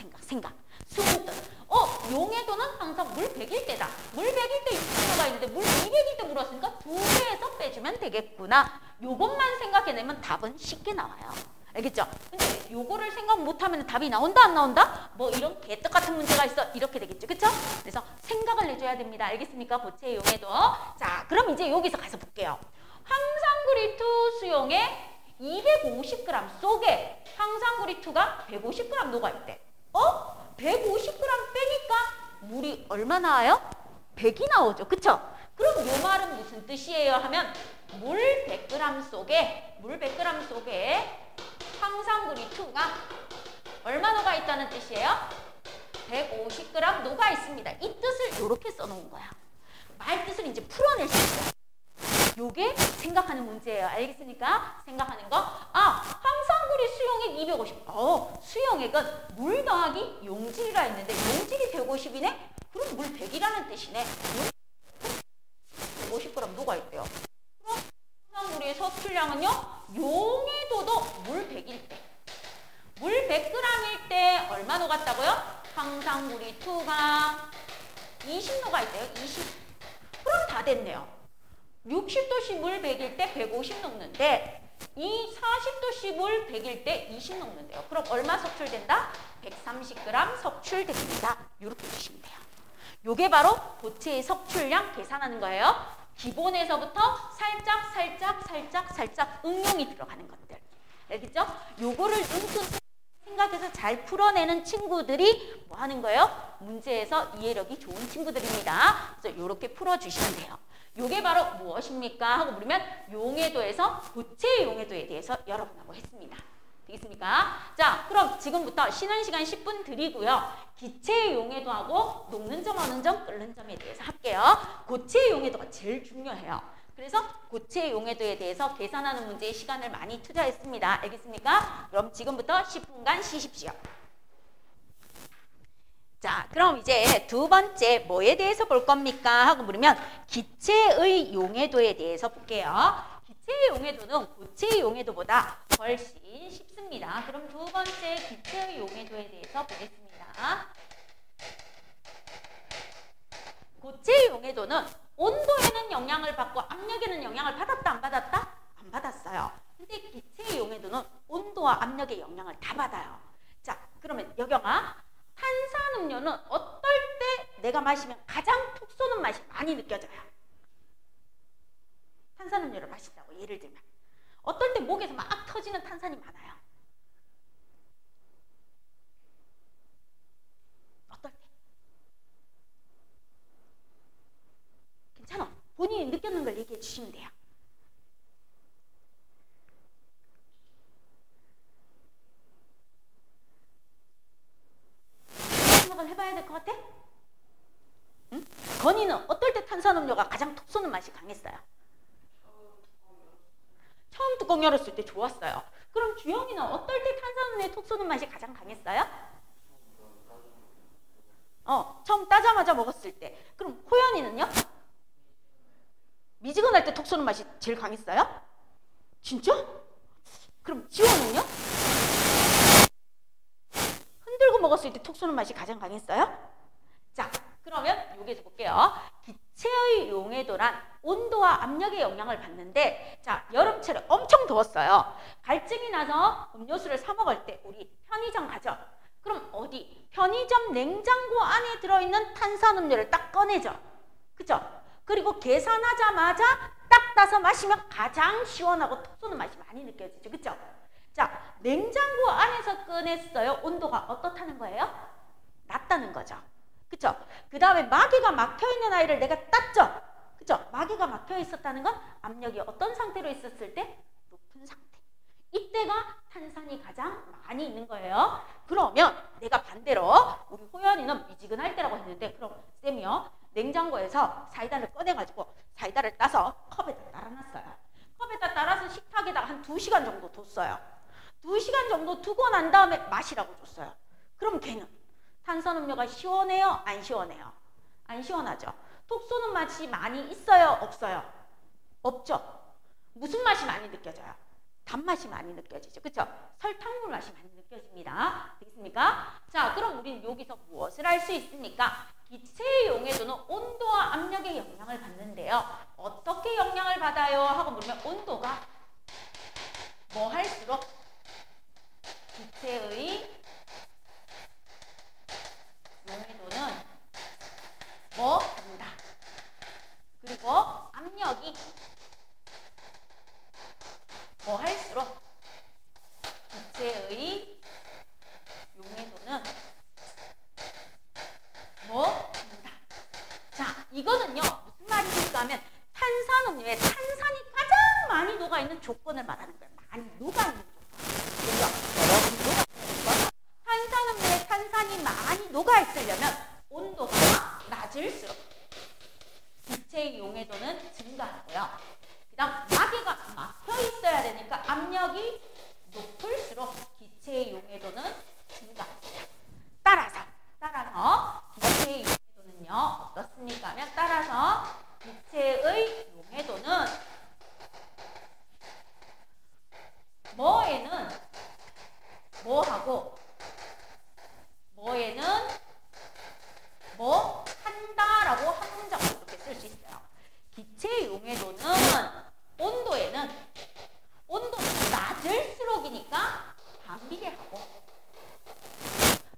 숨은 뜻. 용해도는 항상 물 100일 때다. 물 100일 때 60 녹아 있는데 물 200일 때 물었으니까 2배에서 빼주면 되겠구나. 요것만 생각해내면 답은 쉽게 나와요. 알겠죠? 근데 요거를 생각 못하면 답이 나온다 안 나온다? 뭐 이런 개떡 같은 문제가 있어. 이렇게 되겠죠. 그쵸? 그래서 생각을 해줘야 됩니다. 알겠습니까? 고체 용해도. 자, 그럼 이제 여기서 가서 볼게요. 황상구리 2 수용에 250g 속에 황상구리 2가 150g 녹아있대. 150g 빼니까 물이 얼마 나와요? 100이 나오죠. 그쵸? 그럼 요 말은 무슨 뜻이에요? 하면 물 100g 속에 황상구리 2가 얼마 녹아 있다는 뜻이에요? 150g 녹아 있습니다. 이 뜻을 이렇게 써놓은 거야. 말 뜻을 이제 풀어낼 수 있어요. 요게 생각하는 문제예요. 알겠습니까? 생각하는 거. 황상구리 수용액 250. 수용액은 물 더하기 용질이라 했는데 용질이 150이네? 그럼 물 100이라는 뜻이네. 150g 녹아 있대요. 그럼 황상구리의 석출량은요? 용해도도 물 100일 때. 물 100g일 때 얼마 녹았다고요? 황상구리 2가 20 녹아 있대요. 20. 그럼 다 됐네요. 60도씨 물 100일 때 150 녹는데 이 40도씨 물 100일 때 20 녹는데요. 그럼 얼마 석출된다? 130g 석출됩니다. 이렇게 해주시면 돼요. 요게 바로 고체의 석출량 계산하는 거예요. 기본에서부터 살짝 응용이 들어가는 것들. 알겠죠? 요거를 은근 생각해서 잘 풀어내는 친구들이 뭐 하는 거예요? 문제에서 이해력이 좋은 친구들입니다. 그래서 이렇게 풀어주시면 돼요. 요게 바로 무엇입니까? 하고 물으면 용해도에서 고체의 용해도에 대해서 여러분하고 했습니다. 되겠습니까? 자, 그럼 지금부터 쉬는 시간 10분 드리고요. 기체의 용해도하고 녹는 점, 어는 점, 끓는 점에 대해서 할게요. 고체의 용해도가 제일 중요해요. 그래서 고체의 용해도에 대해서 계산하는 문제에 시간을 많이 투자했습니다. 알겠습니까? 그럼 지금부터 10분간 쉬십시오. 자, 그럼 이제 두 번째 뭐에 대해서 볼 겁니까? 하고 물으면 기체의 용해도에 대해서 볼게요. 기체의 용해도는 고체의 용해도보다 훨씬 쉽습니다. 그럼 두 번째 기체의 용해도에 대해서 보겠습니다. 고체의 용해도는 온도에는 영향을 받고 압력에는 영향을 받았다, 안 받았다? 안 받았어요. 압력의 영향을 다 받아요. 자, 그러면 여경아, 탄산음료는 어떨 때 내가 마시면 가장 톡 쏘는 맛이 많이 느껴져요? 탄산음료를 마신다고 예를 들면 어떨 때 목에서 막 터지는 탄산이 많아요? 어떨 때? 괜찮아. 본인이 느꼈는 걸 얘기해 주시면 돼요. 생각을 해봐야 될 것 같아? 응? 건이는 어떨 때 탄산음료가 가장 톡 쏘는 맛이 강했어요? 처음 뚜껑 열었을 때 좋았어요. 그럼 주영이는 어떨 때 탄산음료의 톡 쏘는 맛이 가장 강했어요? 처음 따자마자 먹었을 때. 그럼 호연이는요? 미지근할 때 톡 쏘는 맛이 제일 강했어요? 진짜? 그럼 지원은요? 흔들고 먹었을 때 톡 쏘는 맛이 가장 강했어요? 자, 그러면 여기에서 볼게요. 기체의 용해도란 온도와 압력의 영향을 받는데, 자, 여름철에 엄청 더웠어요. 갈증이 나서 음료수를 사 먹을 때 우리 편의점 가죠. 그럼 어디? 편의점 냉장고 안에 들어있는 탄산음료를 딱 꺼내죠. 그죠? 그리고 계산하자마자 딱 따서 마시면 가장 시원하고 톡 쏘는 맛이 많이 느껴지죠. 그죠? 자, 냉장고 안에서 꺼냈어요. 온도가 어떻다는 거예요? 낮다는 거죠. 그쵸? 그 다음에 마개가 막혀있는 아이를 내가 땄죠? 그쵸? 마개가 막혀 있었다는 건 압력이 어떤 상태로 있었을 때? 높은 상태. 이때가 탄산이 가장 많이 있는 거예요. 그러면 내가 반대로 우리 호연이는 미지근할 때라고 했는데, 그럼 쌤이요, 냉장고에서 사이다를 꺼내가지고 사이다를 따서 컵에다 따라놨어요. 컵에다 따라서 식탁에다가 한 2시간 정도 뒀어요. 2시간 정도 두고 난 다음에 마시라고 줬어요. 그럼 걔는 탄산음료가 시원해요? 안 시원해요? 안 시원하죠. 톡 쏘는 맛이 많이 있어요? 없어요? 없죠. 무슨 맛이 많이 느껴져요? 단맛이 많이 느껴지죠. 그쵸? 설탕물 맛이 많이 느껴집니다. 되겠습니까? 자, 그럼 우리는 여기서 무엇을 할 수 있습니까? 기체의 용해도는 온도와 압력의 영향을 받는데요. 어떻게 영향을 받아요? 하고 물으면 온도가 뭐 할수록 기체의 용해도는 뭐 합니다. 그리고 압력이 뭐 할수록 기체의 용해도는 뭐 합니다. 자, 이거는요 무슨 말입니까 하면 탄산음료에 탄산이 가장 많이 녹아있는 조건을 말하는 거예요. 많이 녹아있는 조건. 탄산음료에 탄산이 많이 녹아있으려면 온도가 낮을수록 기체의 용해도는 증가하고요. 그 다음 마개가 막혀 있어야 되니까 압력이 높을수록 기체의 용해도는 증가합니다. 따라서 기체의 용해도는요 어떻습니까 하면, 따라서 기체의 용해도는 뭐에는 뭐하고 뭐에는 뭐 한다라고 한 문장으로 이렇게 쓸 수 있어요. 기체의 용해도는 온도는 낮을수록이니까 반비례하고,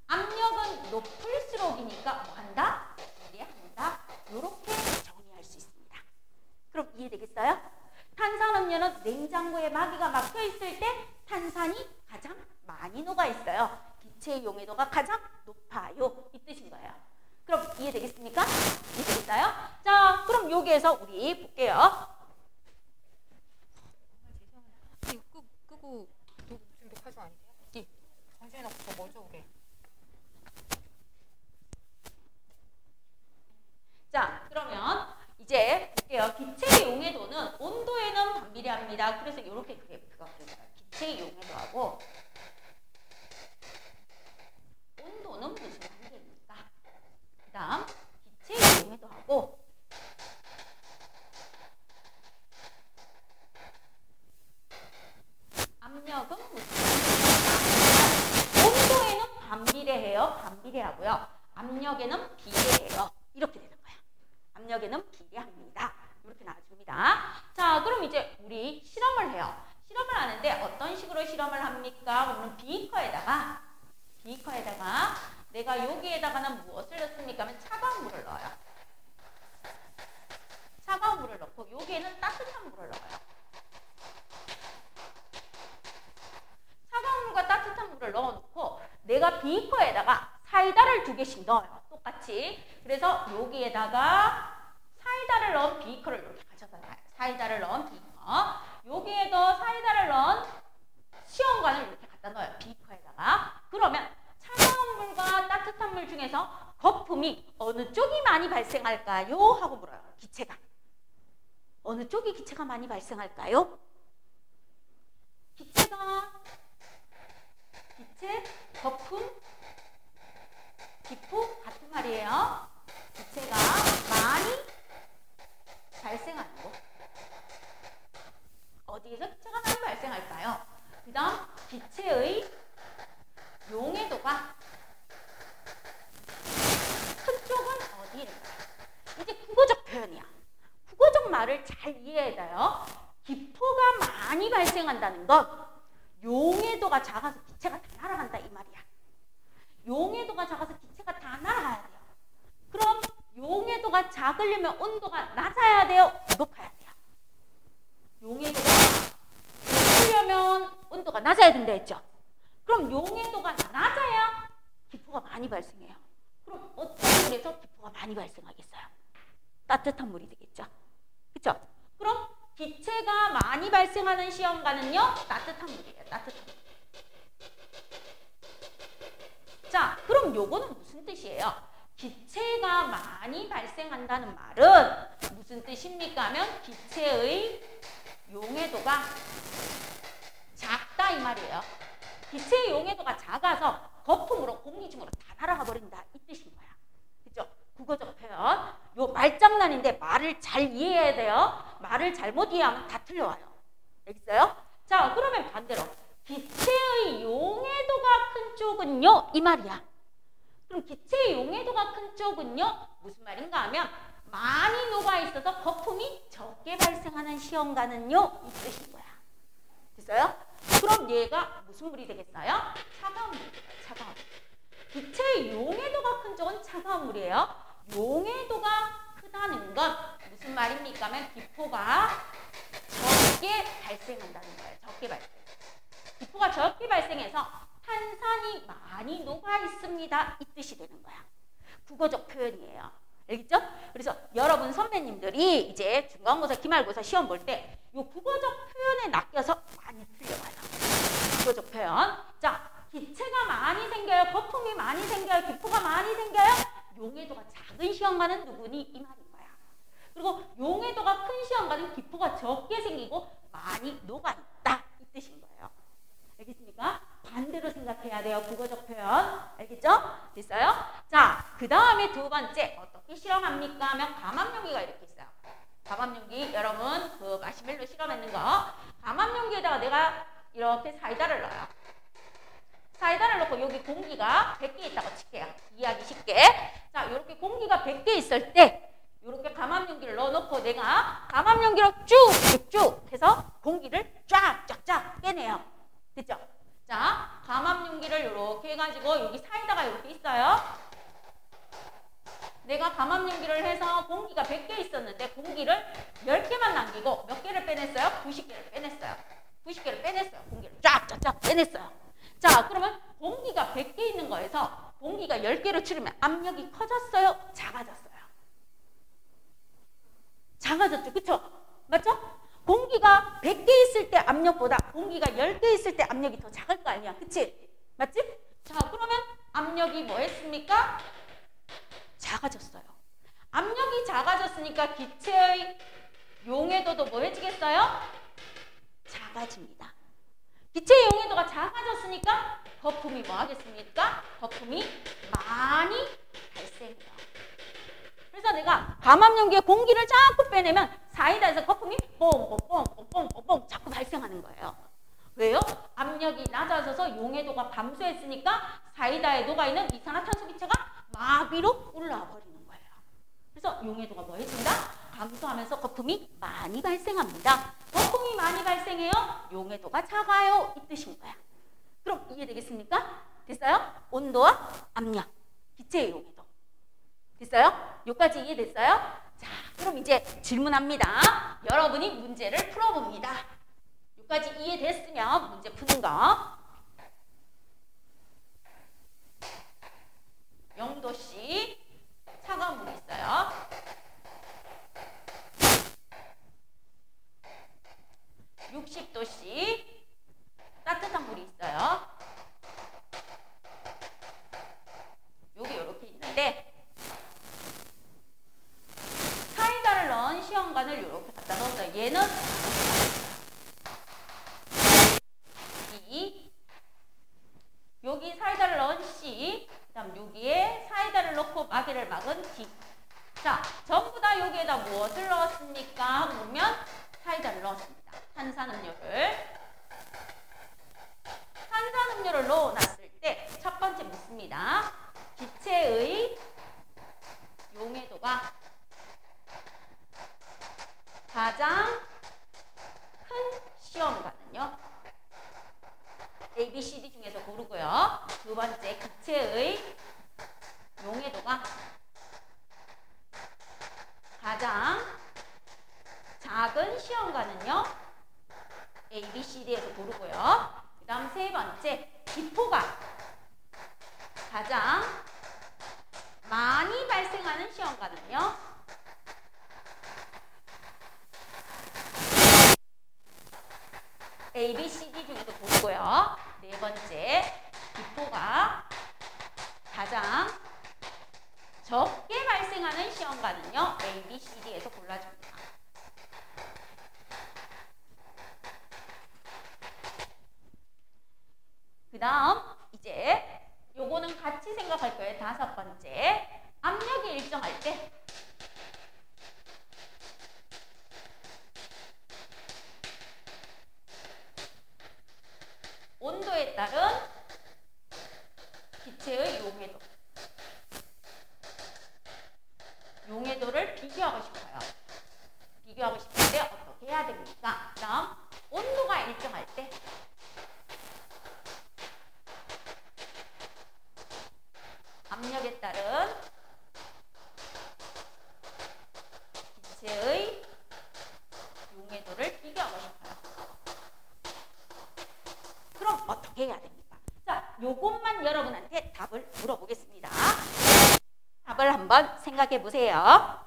압력은 높을수록이니까 뭐 한다? 비례한다. 이렇게 정의할 수 있습니다. 그럼 이해되겠어요? 탄산음료는 냉장고에 마개가 막혀 있을 때 탄산이 가장 많이 녹아 있어요. 기체의 용해도가 가장 높아요. 이 뜻인 거예요. 그럼 이해되겠습니까? 이해되겠어요? 자, 그럼 여기에서 우리 볼게요. 이거 끄고 지금 녹화 중 아니세요? 예. 정신이 없어 먼저 오게. 자, 그러면 이제 볼게요. 기체의 용해도는 온도에는 반비례합니다. 그래서 이렇게 그래프가 그려져요. 기체의 용해도하고 온도는 무슨 관계입니까? 그 다음 기체의 용해도하고 압력은 무슨 관계입니까? 온도에는 반비례해요. 반비례하고요. 압력에는 비례해요. 이렇게 되는 거예요. 압력에는 비례합니다. 이렇게 나와줍니다. 자, 그럼 이제 우리 실험을 해요. 실험을 하는데 어떤 식으로 실험을 합니까? 그러면 비커에다가 내가 여기에다가는 무엇을 넣습니까? 하면 차가운 물을 넣어요. 차가운 물을 넣고 여기에는 따뜻한 물을 넣어요. 차가운 물과 따뜻한 물을 넣어놓고 내가 비커에다가 사이다를 2개씩 넣어요. 똑같이. 그래서 여기에다가 사이다를 넣은 비커를 이렇게 가져가요. 사이다를 넣은 비커. 여기에도 사이다를 넣은 시험관을 이렇게 갖다 넣어요. 비커에다가. 그러면 차가운 물과 따뜻한 물 중에서 거품이 어느 쪽이 많이 발생할까요? 하고 물어요. 기체가. 어느 쪽이 기체가 많이 발생할까요? 기체, 거품, 기포 같은 말이에요. 기체가 많이 발생하는 곳. 어디에서 기체가 많이 발생할까요? 그 다음 기체의 용해도가 큰 쪽은 어디일까요? 이제 국어적 표현이야. 국어적 말을 잘 이해해야 돼요. 기포가 많이 발생한다는 건 용해도가 작아서 기체가 다 날아간다 이 말이야. 용해도가 작아서 기체가 다 날아가야 돼요. 그럼 용해도가 작으려면 온도가 낮아야 돼요? 높아야 돼요? 용해도가 높으려면 온도가 낮아야 된다 했죠? 그럼 용해도가 낮아야 기포가 많이 발생해요. 그럼 어떤 물에서 기포가 많이 발생하겠어요? 따뜻한 물이 되겠죠? 그쵸? 그럼 기체가 많이 발생하는 시험관은요? 따뜻한 물이에요. 따뜻한 물. 자, 그럼 요거는 무슨 뜻이에요? 기체가 많이 발생한다는 말은 무슨 뜻입니까? 하면 기체의 용해도가 작다 이 말이에요. 기체의 용해도가 작아서 거품으로 공기중으로 다 날아가 버린다 이 뜻인 거야. 그죠? 국어적 표현. 요 말장난인데 말을 잘 이해해야 돼요. 말을 잘못 이해하면 다 틀려와요. 알겠어요? 자, 그러면 반대로 기체의 용해도가 큰 쪽은요? 이 말이야. 그럼 기체의 용해도가 큰 쪽은요? 무슨 말인가 하면 많이 녹아있어서 거품이 적게 발생하는 시험관은요? 이 뜻인 거야. 됐어요? 그럼 얘가 무슨 물이 되겠어요? 차가운 물이 되겠어요. 차가운 물. 기체의 용해도가 큰 쪽은 차가운 물이에요. 용해도가 크다는 건 무슨 말입니까? 하면 기포가 적게 발생한다는 거예요. 적게 발생. 기포가 적게 발생해서 탄산이 많이 녹아 있습니다. 이 뜻이 되는 거야. 국어적 표현이에요. 알겠죠? 그래서 여러분 선배님들이 이제 중간고사, 기말고사 시험 볼 때 이 국어적 표현에 낚여서 많이 틀려와요. 국어적 표현. 자, 기체가 많이 생겨요. 거품이 많이 생겨요. 기포가 많이 생겨요. 용해도가 작은 시험관은 누구니? 이 말인 거야. 그리고 용해도가 큰 시험관은 기포가 적게 생기고 많이 녹아있다. 이 뜻인 거예요. 알겠습니까? 반대로 생각해야 돼요. 국어적 표현. 알겠죠? 됐어요? 자, 그 다음에 두 번째 어떻게 실험합니까? 하면 감압용기가 이렇게 있어요. 감압용기 여러분 그 마시멜로 실험했는 거. 감압용기에다가 내가 이렇게 사이다를 넣어요. 사이다를 넣고 여기 공기가 100개 있다고 칠게요. 이해하기 쉽게. 자, 이렇게 공기가 100개 있을 때 이렇게 감압용기를 넣어놓고 내가 감압용기로 쭉쭉 해서 공기를 쫙쫙쫙 빼내요. 됐죠? 자, 감압용기를 이렇게 해가지고 여기 사이다가 이렇게 있어요. 내가 감압용기를 해서 공기가 100개 있었는데 공기를 10개만 남기고 몇 개를 빼냈어요? 90개를 빼냈어요. 90개를 빼냈어요. 공기를 쫙쫙쫙 빼냈어요. 자, 그러면 공기가 100개 있는 거에서 공기가 10개로 줄이면 압력이 커졌어요? 작아졌어요? 작아졌죠? 그쵸? 맞죠? 공기가 100개 있을 때 압력보다 공기가 10개 있을 때 압력이 더 작을 거 아니야. 그치? 맞지? 자, 그러면 압력이 뭐 했습니까? 작아졌어요. 압력이 작아졌으니까 기체의 용해도도 뭐 해지겠어요? 작아집니다. 기체의 용해도가 작아졌으니까 거품이 뭐 하겠습니까? 거품이 많이 발생해요. 그래서 내가 감압용기에 공기를 자꾸 빼내면 사이다에서 거품이 뽕뽕뽕뽕뽕뽕 자꾸 발생하는 거예요. 왜요? 압력이 낮아져서 용해도가 감소했으니까 사이다에 녹아있는 이산화탄소 기체가 막 위로 올라와 버리는 거예요. 그래서 용해도가 뭐 해진다? 감소하면서 거품이 많이 발생합니다. 거품이 많이 발생해요. 용해도가 작아요. 이 뜻인 거야. 그럼 이해되겠습니까? 됐어요? 온도와 압력, 기체의 용해도. 됐어요? 여기까지 이해됐어요? 자, 그럼 이제 질문합니다. 여러분이 문제를 풀어봅니다. 여기까지 이해됐으면 문제 푸는 거. 0도씨 차가운 물이 있어요. 60도씨 따뜻한 물이 있어요. 여기 이렇게 있는데 사이다를 넣은 시험관을 이렇게 갖다 넣었어요. 얘는 2, 여기 사이다를 넣은 C, 그 다음 여기에 사이다를 넣고 마개를 막은 D. 자, 전부 다 여기에다 무엇을 넣었습니까? 하고 보면 사이다를 넣었습니다. 탄산음료를. 탄산음료를 넣어놨을 때 첫 번째 묻습니다. 기체의 용해도가 가장 큰 시험관은요? A, B, C, D 중에서 고르고요. 두 번째, 기체의 용해도가 가장 작은 시험관은요? A, B, C, D에서 고르고요. 그 다음 세 번째, 기포가 가장 많이 발생하는 시험관은요? A, B, C, D 중에서 고르고요. 네 번째, 기포가 가장 적게 발생하는 시험관은요? A, B, C, D에서 골라줍니다. 그 다음 이제 요거는 같이 생각할 거예요. 다섯 번째, 압력이 일정할 때 온도에 따른 기체의 용해도. 용해도를 비교하고 싶어요. 비교하고 싶은데 어떻게 해야 됩니까? 그 다음 온도가 일정할 때 압력에 따른 기체의 용해도를 비교하고 싶어요. 그럼 어떻게 해야 됩니까? 자, 요것만 여러분한테 답을 물어보겠습니다. 답을 한번 생각해 보세요.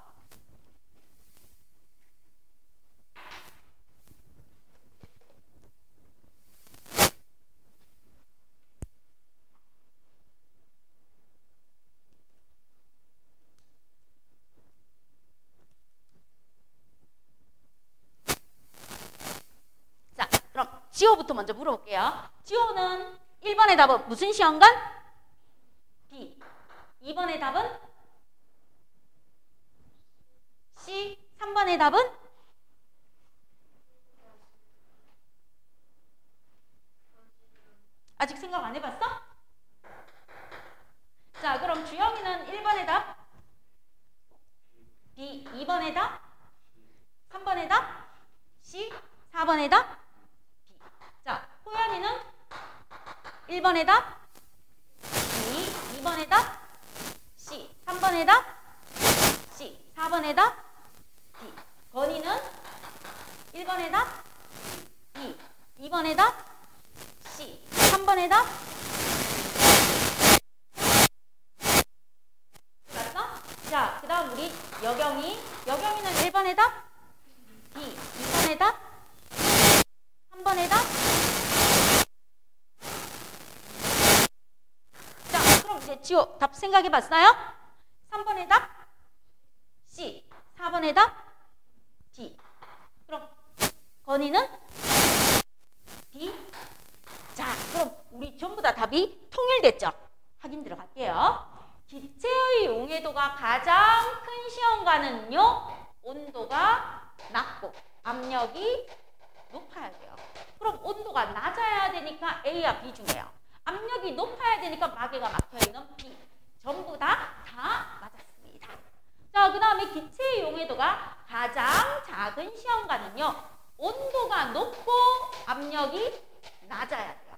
자, 그럼 지호부터 먼저 물어볼게요. 지호는 1번의 답은 무슨 시험관? B. 2번의 답은? C. 3번의 답은? 아직 생각 안 해봤어? 자, 그럼 주영이는 1번의 답? B. 2번의 답? 3번의 답? C. 4번의 답? B. 자, 호연이는 1번의 답? B. 2번의 답? C. 3번의 답? C. 4번의 답? D. 건이는 1번의 답? B. 2번의 답? C. 3번의 답? 맞어? 자, 그 다음 우리 여경이는 1번의 답? B. 2번의 답? 3번의 답? 자, 그럼 이제 지호 답 생각해 봤어요? 3번의 답? C. 4번의 답? D. 그럼 건이는? D. 자, 그럼 우리 전부 다 답이 통일됐죠? 확인 들어갈게요. 기체의 용해도가 가장 큰 시험관은요, 온도가 낮고 압력이 높아야 돼요. 그럼 온도가 낮아야 되니까 A와 B 중에요. 압력이 높아야 되니까 마개가 막혀있는 B. 전부 다 맞았습니다. 자, 그 다음에 기체의 용해도가 가장 작은 시험관은요. 온도가 높고 압력이 낮아야 돼요.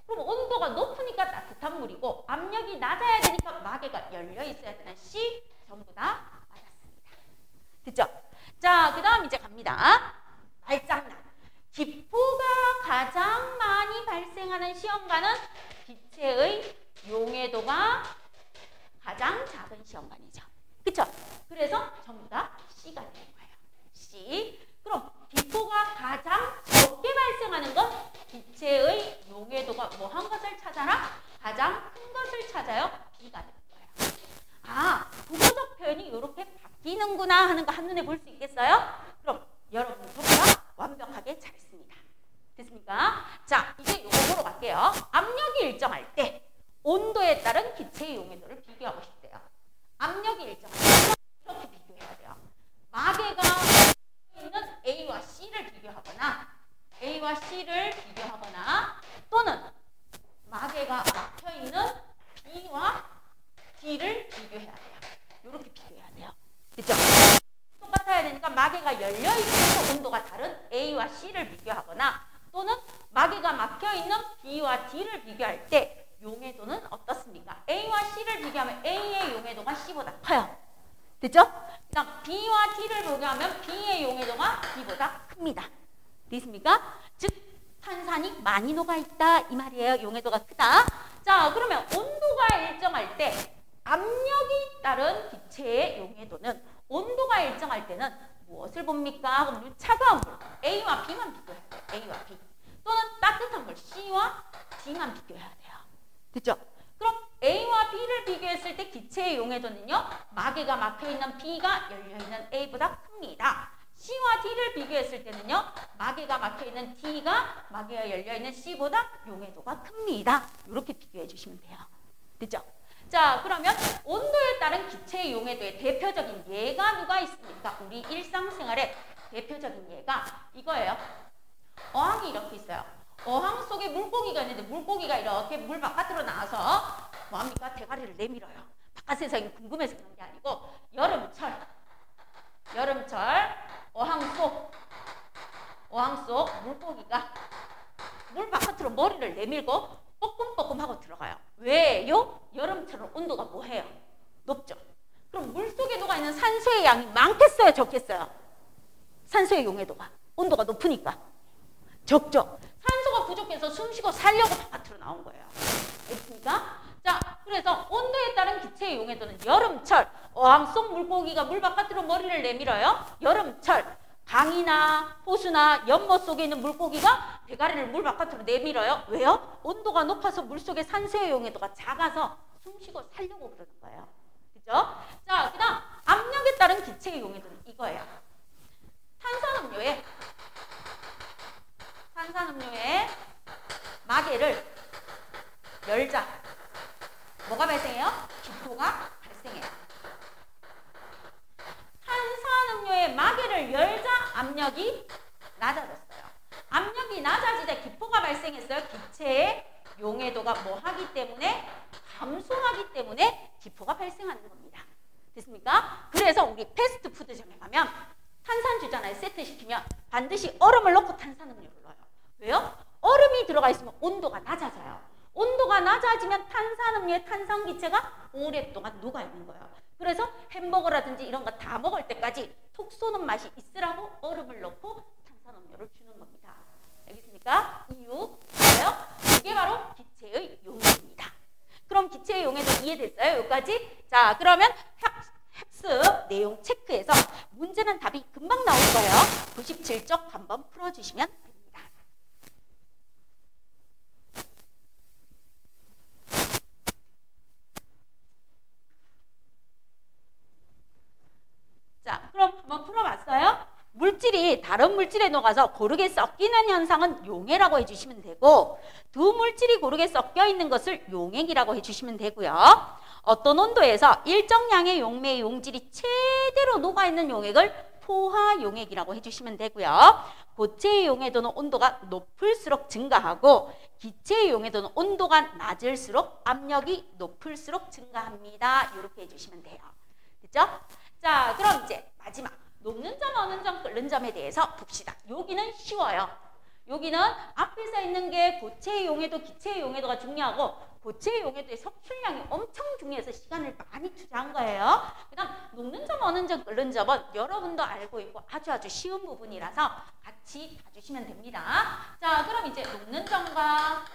그럼 온도가 높으니까 따뜻한 물이고 압력이 낮아야 되니까 마개가 열려 있어야 되는 C 전부 다 맞았습니다. 됐죠? 자, 그 다음 이제 갑니다. 말장난. 기포가 가장 많이 발생하는 시험관은 기체의 용해도가 가장 작은 시험관이죠. 그쵸? 그래서 전부 다 C가 되는 거예요. C. 그럼 기포가 가장 적게 발생하는 건 기체의 용해도가 뭐 한 것을 찾아라? 가장 큰 것을 찾아요. B가 되는 거예요. 아, 국어적 표현이 이렇게 바뀌는구나 하는 거 한눈에 볼 수 있겠어요? 그럼 여러분 전부 다 완벽하게 잘했습니다. 됐습니까? 자, 이제 요거 보러 갈게요. 압력이 일정할 때 온도에 따른 기체의 용해도를 비교하고 싶대요. 압력이 일정할 때 이렇게 비교해야 돼요. 마개가 있는 A와 C를 비교하거나 A와 C를 비교하거나 또는 마개가 막혀있는 B와 D를 비교해야 돼요. 이렇게 비교해야 돼요. 그렇죠? 똑같아야 되니까 마개가 열려있어서 온도가 다른 A와 C를 비교하거나 또는 마개가 막혀있는 B와 D를 비교할 때 용해도는 어떻습니까? A와 C를 비교하면 A의 용해도가 C보다 커요. 됐죠? 그다음 B와 D를 비교하면 B의 용해도가 D보다 큽니다. 됐습니까? 즉 탄산이 많이 녹아있다 이 말이에요. 용해도가 크다. 자, 그러면 온도가 일정할 때 압력이 따른 기체의 용해도는 온도가 일정할 때는 무엇을 봅니까? 그럼 차가운 물 A와 B만 비교해야 돼요. A와 B. 또는 따뜻한 물 C와 D만 비교해야 돼요. 됐죠? 그럼 A와 B를 비교했을 때 기체의 용해도는요. 마개가 막혀있는 B가 열려있는 A보다 큽니다. C와 D를 비교했을 때는요. 마개가 막혀있는 D가 마개가 열려있는 C보다 용해도가 큽니다. 이렇게 비교해 주시면 돼요. 됐죠? 자, 그러면 온도에 따른 기체의 용해도의 대표적인 예가 누가 있습니까? 우리 일상생활의 대표적인 예가 이거예요. 어항이 이렇게 있어요. 어항 속에 물고기가 있는데 물고기가 이렇게 물 바깥으로 나와서 뭐합니까? 대가리를 내밀어요. 바깥 세상이 궁금해서 그런 게 아니고 여름철 어항 속 물고기가 물 바깥으로 머리를 내밀고 뻐끔뻐끔하고 들어가요. 왜요? 여름철은 온도가 뭐해요? 높죠. 그럼 물속에 녹아있는 산소의 양이 많겠어요? 적겠어요? 산소의 용해도가 온도가 높으니까 적죠. 산소가 부족해서 숨쉬고 살려고 바깥으로 나온 거예요. 알겠습니까? 자, 그래서 온도에 따른 기체의 용해도는 여름철 어항 속 물고기가 물 바깥으로 머리를 내밀어요. 여름철 강이나 호수나 연못 속에 있는 물고기가 대가리를 물 바깥으로 내밀어요. 왜요? 온도가 높아서 물속의 산소의 용해도가 작아서 숨쉬고 살려고 그러는 거예요. 그죠? 자, 그 다음 압력에 따른 기체의 용해도는 이거예요. 탄산음료에 마개를 열자. 뭐가 발생해요? 기포가 발생해요. 탄산음료에 마개를 열자 압력이 낮아졌어요. 압력이 낮아지자 기포가 발생했어요. 기체의 용해도가 뭐 하기 때문에? 감소하기 때문에 기포가 발생하는 겁니다. 됐습니까? 그래서 우리 패스트푸드점에 가면 탄산 주잖아요. 세트 시키면 반드시 얼음을 넣고 탄산음료를 넣어요. 왜요? 얼음이 들어가 있으면 온도가 낮아져요. 온도가 낮아지면 탄산음료의 탄산기체가 오랫동안 녹아있는 거예요. 그래서 햄버거라든지 이런 거 다 먹을 때까지 톡 쏘는 맛이 있으라고 얼음을 넣고 탄산음료를 주는 겁니다. 알겠습니까? 이유 뭐예요? 이게 바로 기체의 용해도입니다. 그럼 기체의 용해도 이해됐어요? 여기까지? 자, 그러면 학습 내용 체크해서 문제는 답이 금방 나올 거예요. 97쪽 한번 풀어주시면 됩니다. 자, 그럼 한번 풀어봤어요? 물질이 다른 물질에 녹아서 고르게 섞이는 현상은 용해라고 해주시면 되고 두 물질이 고르게 섞여 있는 것을 용액이라고 해주시면 되고요. 어떤 온도에서 일정량의 용매의 용질이 최대로 녹아있는 용액을 포화용액이라고 해주시면 되고요. 고체의 용해도는 온도가 높을수록 증가하고 기체의 용해도는 온도가 낮을수록 압력이 높을수록 증가합니다. 이렇게 해주시면 돼요. 됐죠? 자, 그럼 이제 마지막 녹는 점, 어는 점, 끓는 점에 대해서 봅시다. 여기는 쉬워요. 여기는 앞에서 있는 게 고체의 용해도, 기체의 용해도가 중요하고 고체의 용해도의 석출량이 엄청 중요해서 시간을 많이 투자한 거예요. 그 다음 녹는 점, 어는 점, 끓는 점은 여러분도 알고 있고 아주 쉬운 부분이라서 같이 봐주시면 됩니다. 자, 그럼 이제 녹는 점과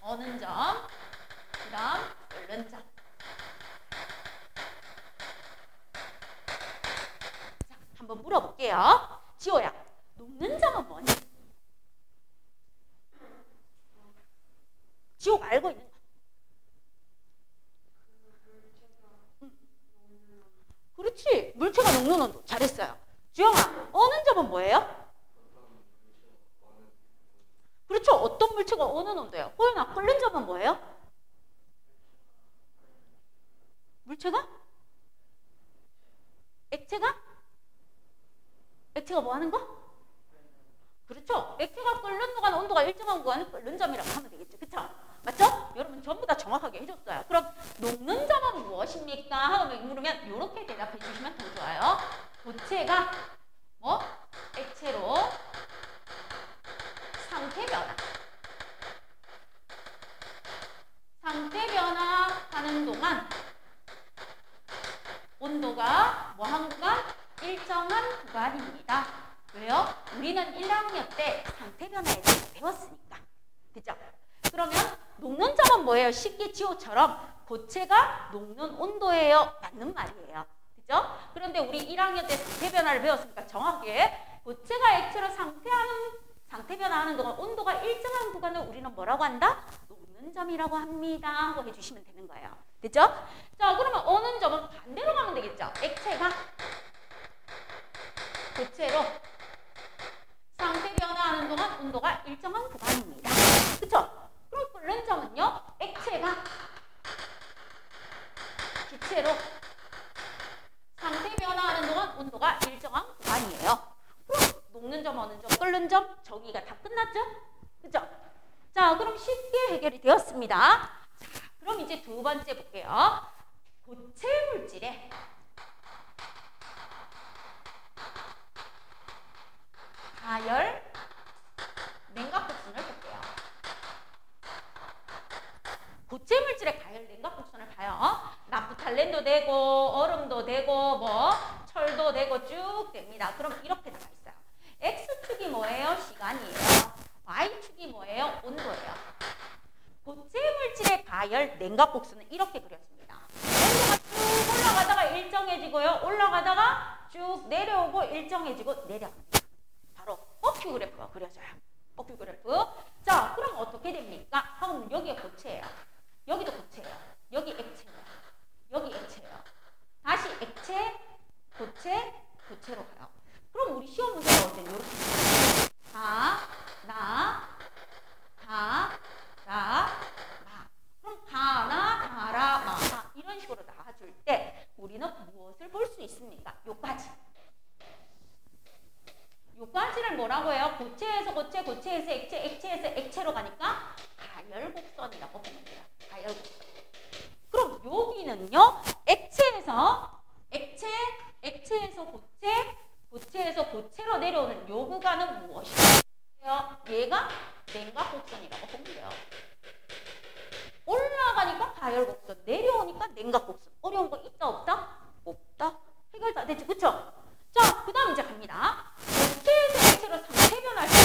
어는 점, 그 다음 끓는 점. 자, 한번 물어볼게요. 지호야, 녹는 점은 뭐니? 지호가 알고 있는 거. 그렇지. 물체가 녹는 온도. 잘했어요. 주영아, 어는 점은 뭐예요? 그렇죠. 어떤 물체가 어느 온도예요? 호연아, 끓는 점은 뭐예요? 물체가? 액체가? 액체가 뭐 하는 거? 그렇죠. 액체가 끓는 동안 온도가 일정한 구간은 끓는 점이라고 하면 되겠죠. 그렇죠? 맞죠? 여러분 전부 다 정확하게 해줬어요. 그럼 녹는 점은 무엇입니까? 하고 물으면 이렇게 대답해 주시면 더 좋아요. 고체가 뭐? 액체로 상태 변화. 상태 변화하는 동안 온도가 뭐 한 구간? 일정한 구간입니다. 왜요? 우리는 1학년 때 상태 변화에 대해서 배웠으니까. 그죠? 그러면 녹는 점은 뭐예요? 쉽게 지호처럼 고체가 녹는 온도예요. 맞는 말이에요. 그죠? 그런데 우리 1학년 때 상태 변화를 배웠으니까 정확하게 고체가 액체로 상태 변화하는 동안 온도가 일정한 구간을 우리는 뭐라고 한다? 녹는 점이라고 합니다. 하고 해주시면 되는 거예요. 그죠? 자, 그러면 어는 점은 반대로 가면 되겠죠? 액체가 고체로 상태 변화하는 동안 온도가 일정한 구간입니다. 그쵸? 그럼 끓는 점은요? 액체가 기체로 상태 변화하는 동안 온도가 일정한 구간이에요. 그럼 녹는 점, 어는 점, 끓는 점 정의가 다 끝났죠? 그죠? 자, 그럼 쉽게 해결이 되었습니다. 자, 그럼 이제 두 번째 볼게요. 고체 물질에 가열 냉각곡선을 볼게요. 고체 물질의 가열 냉각곡선을 봐요. 나프탈렌도 되고 얼음도 되고 뭐 철도 되고 쭉 됩니다. 그럼 이렇게 나와 있어요. X축이 뭐예요? 시간이에요. Y축이 뭐예요? 온도예요. 고체 물질의 가열 냉각곡선은 이렇게 그렸습니다. 온도가 쭉 올라가다가 일정해지고요. 올라가다가 쭉 내려오고 일정해지고 내려갑니다. 바로 뻑큐 그래프가 그려져요. 뻑큐 그래프. 자, 그럼 어떻게 됩니까? 그럼 여기가 고체예요. 여기도 고체예요. 여기 액체예요. 여기 액체예요. 다시 액체, 고체, 고체로 가요. 그럼 우리 시험 문제 나올 때는 이렇게 가, 나, 가, 나, 마. 그럼 가나, 가라, 마 이런 식으로 나와줄 때 우리는 무엇을 볼 수 있습니까? 요까지. 요까지를 뭐라고 해요? 고체에서 고체, 고체에서 액체, 액체에서 액체로 가니까 가열곡선이라고 보면 돼요. 가열곡선. 그럼 여기는요, 액체에서 액체, 액체에서 고체, 고체에서 고체로 내려오는 요 구간은 무엇이에요? 얘가 냉각곡선이라고 보면 돼요. 올라가니까 가열곡선, 내려오니까 냉각곡선. 어려운 거 있다 없다? 없다. 해결 다 됐지, 그쵸? 자, 그 다음 이제 갑니다. 고체에서 액체로 상태 변화할 때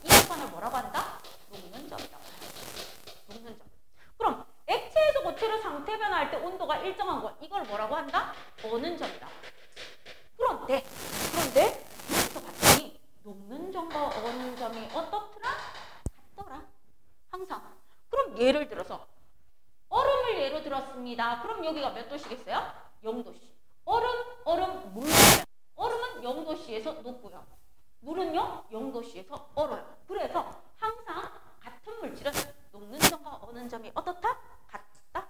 이 구간을 뭐라고 한다? 녹는 점이라고 해요. 녹는 점. 그럼 액체에서 고체로 상태 변화할 때 온도가 일정한 거 이걸 뭐라고 한다? 어는 점이라고. 그런데 여기서 봤더니 녹는 점과 어는 점이 어떻더라? 같더라. 항상. 그럼 예를 들어서 얼음을 예로 들었습니다. 그럼 여기가 몇 도씨겠어요? 0도씨. 얼음, 물. 얼음은 0도씨에서 녹고요. 물은요 0도씨에서 얼어요. 그래서 항상 같은 물질은 녹는 점과 어는 점이 어떻다? 같다.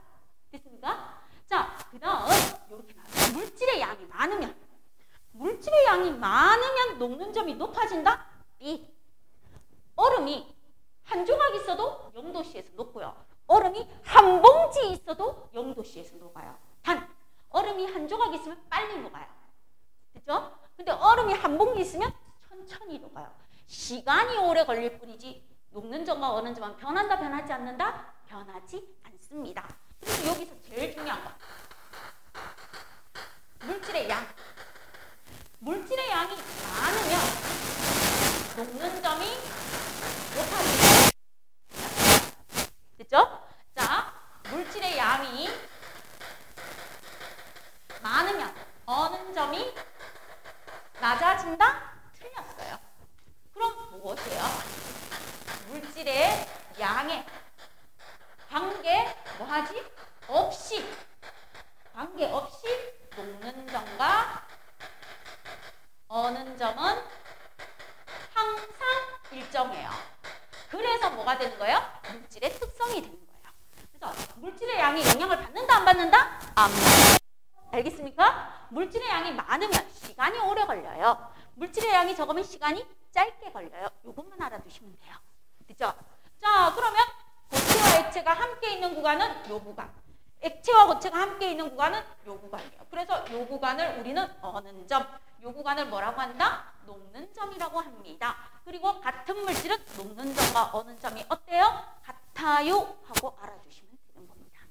됐습니까? 자, 그 다음 이렇게 나와요. 물질의 양이 많으면 녹는 점이 높아진다? B. 얼음이 한 조각 있어도 0도씨에서 녹고요. 얼음이 한 봉지 있어도 0도씨에서 녹아요. 단 얼음이 한 조각 있으면 빨리 녹아요. 그죠? 근데 얼음이 한 봉지 있으면 천천히 녹아요. 시간이 오래 걸릴 뿐이지 녹는 점과 어는 점은 변한다, 변하지 않는다? 변하지 않습니다. 그래서 여기서 제일 중요한 거. 물질의 양. 물질의 양이 많으면 녹는 점이 높아집니다. 됐죠? 자, 물질의 양이 많으면 어는 점이 낮아진다? 틀렸어요. 그럼 무엇이에요? 물질의 양에 관계없이 녹는 점과 어는 점은 항상 일정해요. 그래서 뭐가 되는 거예요? 물질의 특성이 되는 거예요. 그래서 물질의 양이 영향을 받는다, 안 받는다? 안 받는다. 알겠습니까? 물질의 양이 많으면 시간이 오래 걸려요. 물질의 양이 적으면 시간이 짧게 걸려요. 이것만 알아두시면 돼요. 그죠? 자, 그러면 고체와 액체가 함께 있는 구간은 이 구간. 액체와 고체가 함께 있는 구간은 이 구간이에요. 그래서 이 구간을 우리는 어는 점, 이 구간을 뭐라고 한다? 녹는 점이라고 합니다. 그리고 같은 물질은 녹는 점과 어는 점이 어때요? 같아요 하고 알아주시면 되는 겁니다.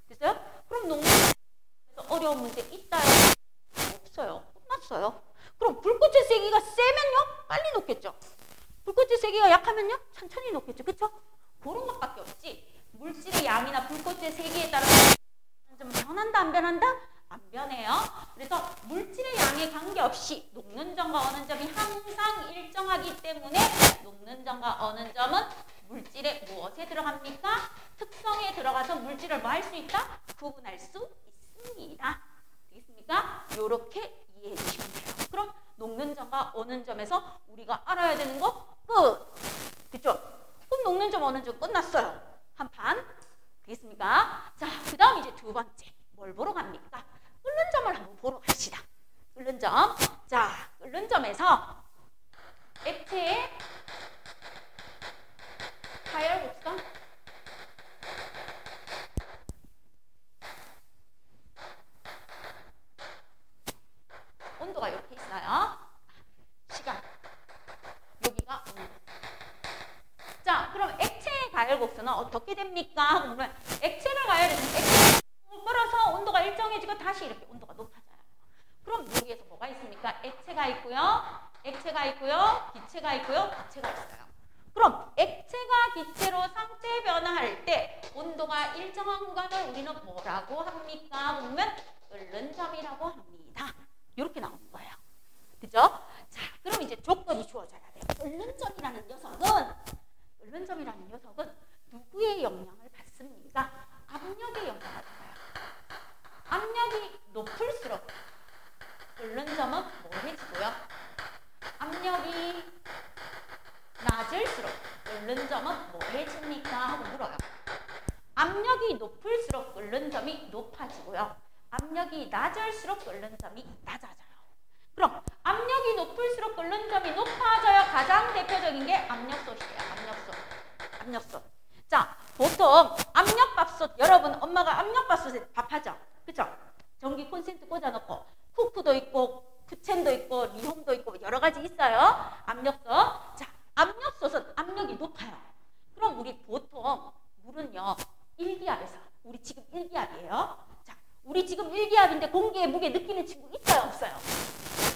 됐어요? 그럼 녹는 점에서 어려운 문제 있다요? 없어요. 끝났어요. 그럼 불꽃의 세기가 세면요? 빨리 녹겠죠. 불꽃의 세기가 약하면요? 천천히 녹겠죠. 그쵸? 그런 것밖에 없지. 물질의 양이나 불꽃의 세기에 따라서 좀 변한다, 안 변한다? 안 변해요. 그래서 물질의 양에 관계없이 녹는 점과 어는 점이 항상 일정하기 때문에 녹는 점과 어는 점은 물질의 무엇에 들어갑니까? 특성에 들어가서 물질을 뭐 할 수 있다? 구분할 수 있습니다. 되겠습니까? 이렇게 이해해 주시면 돼요. 그럼 녹는 점과 어는 점에서 우리가 알아야 되는 거 끝! 그쵸? 그럼 녹는 점, 어는 점 끝났어요. 한 판. 되겠습니까? 자, 그 다음 이제 두 번째. 뭘 보러 갑니까? 끓는 점을 한번 보러 갑시다. 끓는 점. 자, 끓는 점에서 액체의 가열곡선. 온도가 이렇게 있어요. 시간. 여기가 온도. 자, 그럼 액체의 가열곡선은 어떻게 됩니까? 그러면 액체를 가열해서 액체를 끓어서 온도가 일정해지고 다시 이렇게 온도가 높아져요. 그럼 여기에서 뭐가 있습니까? 액체가 있고요. 액체가 있고요. 기체가 있고요. 기체가 있어요. 그럼 액체가 기체로 상태 변화할 때 온도가 일정한 구간을 우리는 뭐라고 합니까? 그러면 끓는 점이라고 합니다. 이렇게 나오는 거예요. 그죠? 자, 그럼 이제 조건이 주어져야 돼요. 끓는 점이라는 녀석은 누구의 영향을 받습니까? 압력의 영향을 받아요. 압력이 높을수록 끓는 점은 뭐해지고요. 압력이 낮을수록 끓는 점은 뭐해집니까? 하고 물어요. 압력이 높을수록 끓는 점이 높아지고요. 압력이 낮을수록 끓는 점이 낮아져요. 그럼 압력이 높을수록 끓는 점이 높아져야 가장 대표적인 게 압력솥이에요. 압력솥. 자, 보통 압력밥솥, 여러분 엄마가 압력밥솥에 밥하죠? 그쵸? 전기 콘센트 꽂아놓고 쿠크도 있고 쿠첸도 있고 리홈도 있고 여러 가지 있어요. 압력솥. 자, 압력솥은 압력이 높아요. 그럼 우리 보통 물은요 1기압에서, 우리 지금 1기압이에요. 자, 우리 지금 1기압인데 공기의 무게 느끼는 친구 있어요? 없어요?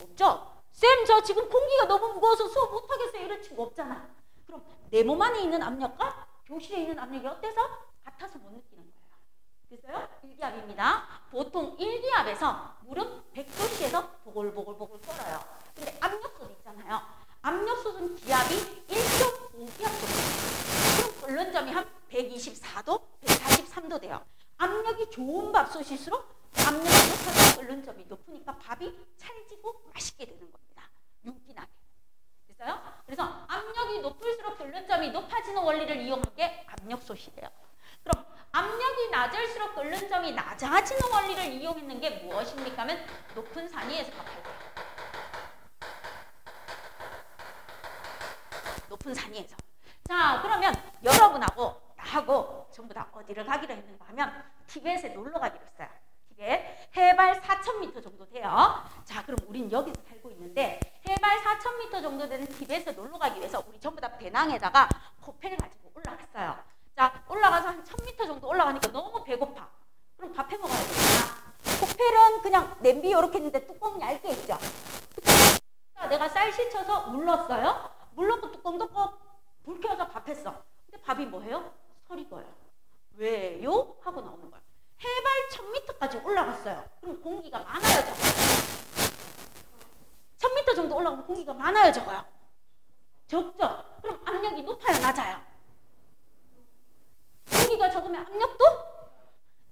없죠? 쌤, 저 지금 공기가 너무 무거워서 수업 못하겠어요. 이런 친구 없잖아. 그럼 내 몸 안에 있는 압력과 교실에 있는 압력이 어때서? 같아서 못 느끼는 거예요. 그래서요 1기압입니다. 보통 1기압에서 물은 100도씨에서 보글보글 끓어요. 근데 압력솥 있잖아요. 압력솥은 기압이 1.5기압 정도. 그럼 끓는 점이 한 124도, 143도 돼요. 압력이 좋은 밥솥일수록 압력이 높아서 끓는 점이 높으니까 밥이 찰지고 맛있게 되는 겁니다. 윤기나게. 됐어요? 그래서 압력이 높을수록 끓는 점이 높아지는 원리를 이용한 게 압력솥이에요. 그럼 압력이 낮을수록 끓는 점이 낮아지는 원리를 이용했는 게 무엇입니까? 하면 높은 산 위에서 밥할 때. 높은 산 위에서. 자, 그러면 여러분하고 나하고 전부 다 어디를 가기로 했는가 하면 티벳에 놀러 가기로 했어요. 이게 해발 4,000m 정도 돼요. 자, 그럼 우린 여기서 살고 있는데 해발 4,000m 정도 되는 티벳에 놀러 가기 위해서 우리 전부 다 배낭에다가 코펠 가지고 올라갔어요. 자, 올라가서 한 1,000m 정도 올라가니까 너무 배고파. 그럼 밥 해 먹어야 되잖아. 코펠은 그냥 냄비 이렇게 있는데 뚜껑 얇게 있죠. 자, 내가 쌀 씻혀서 물 넣었어요. 물 넣고 뚜껑 덮고 불 켜서 밥 했어. 근데 밥이 뭐예요? 설익어요. 왜요? 하고 나오는 거야. 해발 1,000m까지 올라갔어요. 그럼 공기가 많아요, 적어요? 1,000m 정도 올라가면 공기가 많아요, 적어요? 적죠? 그럼 압력이 높아요, 낮아요? 공기가 적으면 압력도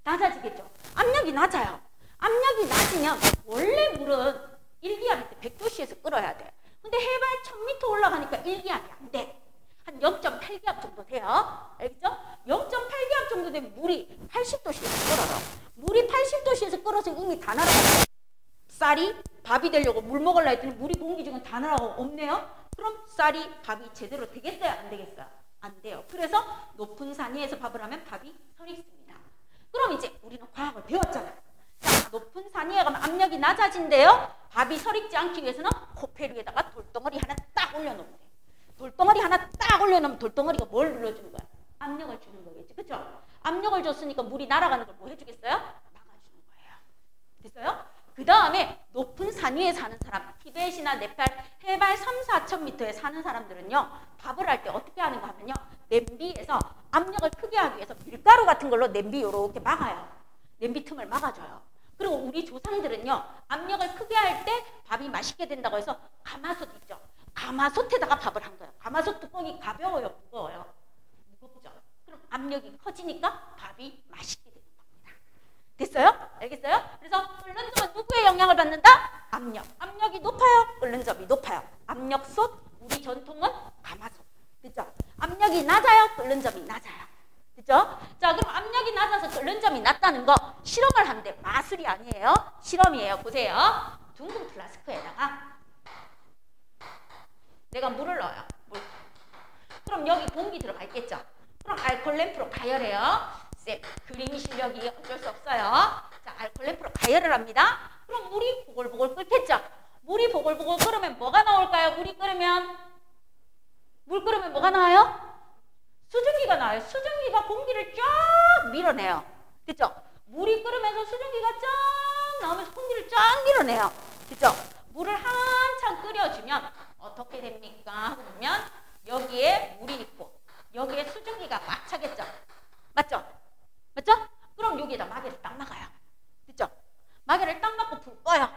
낮아지겠죠? 압력이 낮아요. 압력이 낮으면 원래 물은 일기압일 때 100도씨에서 끓어야 돼. 근데 해발 1,000m 올라가니까 일기압이 안 돼. 한 0.8기압 정도 돼요. 알겠죠? 0.8기압 정도 되면 물이 80도씨에서 끓어요. 물이 80도씨에서 끓어서 이미 다 날아가요. 쌀이 밥이 되려고 물 먹으려 했더니 물이 공기 중에 다 날아가고 없네요. 그럼 쌀이 밥이 제대로 되겠어요? 안 되겠어요? 안 돼요. 그래서 높은 산 위에서 밥을 하면 밥이 설익습니다. 그럼 이제 우리는 과학을 배웠잖아요. 자, 높은 산 위에 가면 압력이 낮아진대요. 밥이 설익지 않기 위해서는 코펠 위에다가 돌덩어리 하나 딱 올려놓으면 돼. 돌덩어리 하나 딱 올려놓으면 돌덩어리가 뭘 눌러주는 거야? 압력을 주는 거겠지. 그쵸? 압력을 줬으니까 물이 날아가는 걸 뭐 해주겠어요? 막아주는 거예요. 됐어요? 그 다음에 높은 산 위에 사는 사람, 티벳이나 네팔 해발 3,000~4,000m에 사는 사람들은요, 밥을 할 때 어떻게 하는가 하면요, 냄비에서 압력을 크게 하기 위해서 밀가루 같은 걸로 냄비 이렇게 막아요. 냄비 틈을 막아줘요. 그리고 우리 조상들은요, 압력을 크게 할 때 밥이 맛있게 된다고 해서 가마솥 있죠. 가마솥에다가 밥을 한 거예요. 가마솥 뚜껑이 가벼워요, 무거워요? 무겁죠. 그럼 압력이 커지니까 밥이 맛있게 되는 겁니다. 됐어요? 알겠어요? 그래서 끓는 점은 누구의 영향을 받는다? 압력. 압력이 높아요? 끓는 점이 높아요. 압력솥, 우리 전통은 가마솥. 됐죠? 압력이 낮아요? 끓는 점이 낮아요. 됐죠? 자, 그럼 압력이 낮아서 끓는 점이 낮다는 거 실험을 하는데 마술이 아니에요. 실험이에요. 보세요. 둥근 플라스크에다가 내가 물을 넣어요. 물. 그럼 여기 공기 들어가 있겠죠? 그럼 알코올 램프로 가열해요. 쌤, 그림이 실력이 어쩔 수 없어요. 자, 알코올 램프로 가열을 합니다. 그럼 물이 보글보글 끓겠죠? 물이 보글보글 끓으면 뭐가 나올까요? 물이 끓으면? 물 끓으면 뭐가 나와요? 수증기가 나와요. 수증기가 공기를 쫙 밀어내요. 그죠? 물이 끓으면서 수증기가 쫙 나오면서 공기를 쫙 밀어내요. 그죠? 물을 한참 끓여주면 어떻게 됩니까? 하고 보면 여기에 물이 있고 여기에 수증기가 꽉 차겠죠? 맞죠? 맞죠? 그럼 여기에다 마개를 딱 막아요. 그죠? 마개를 딱 막고 불 꺼요.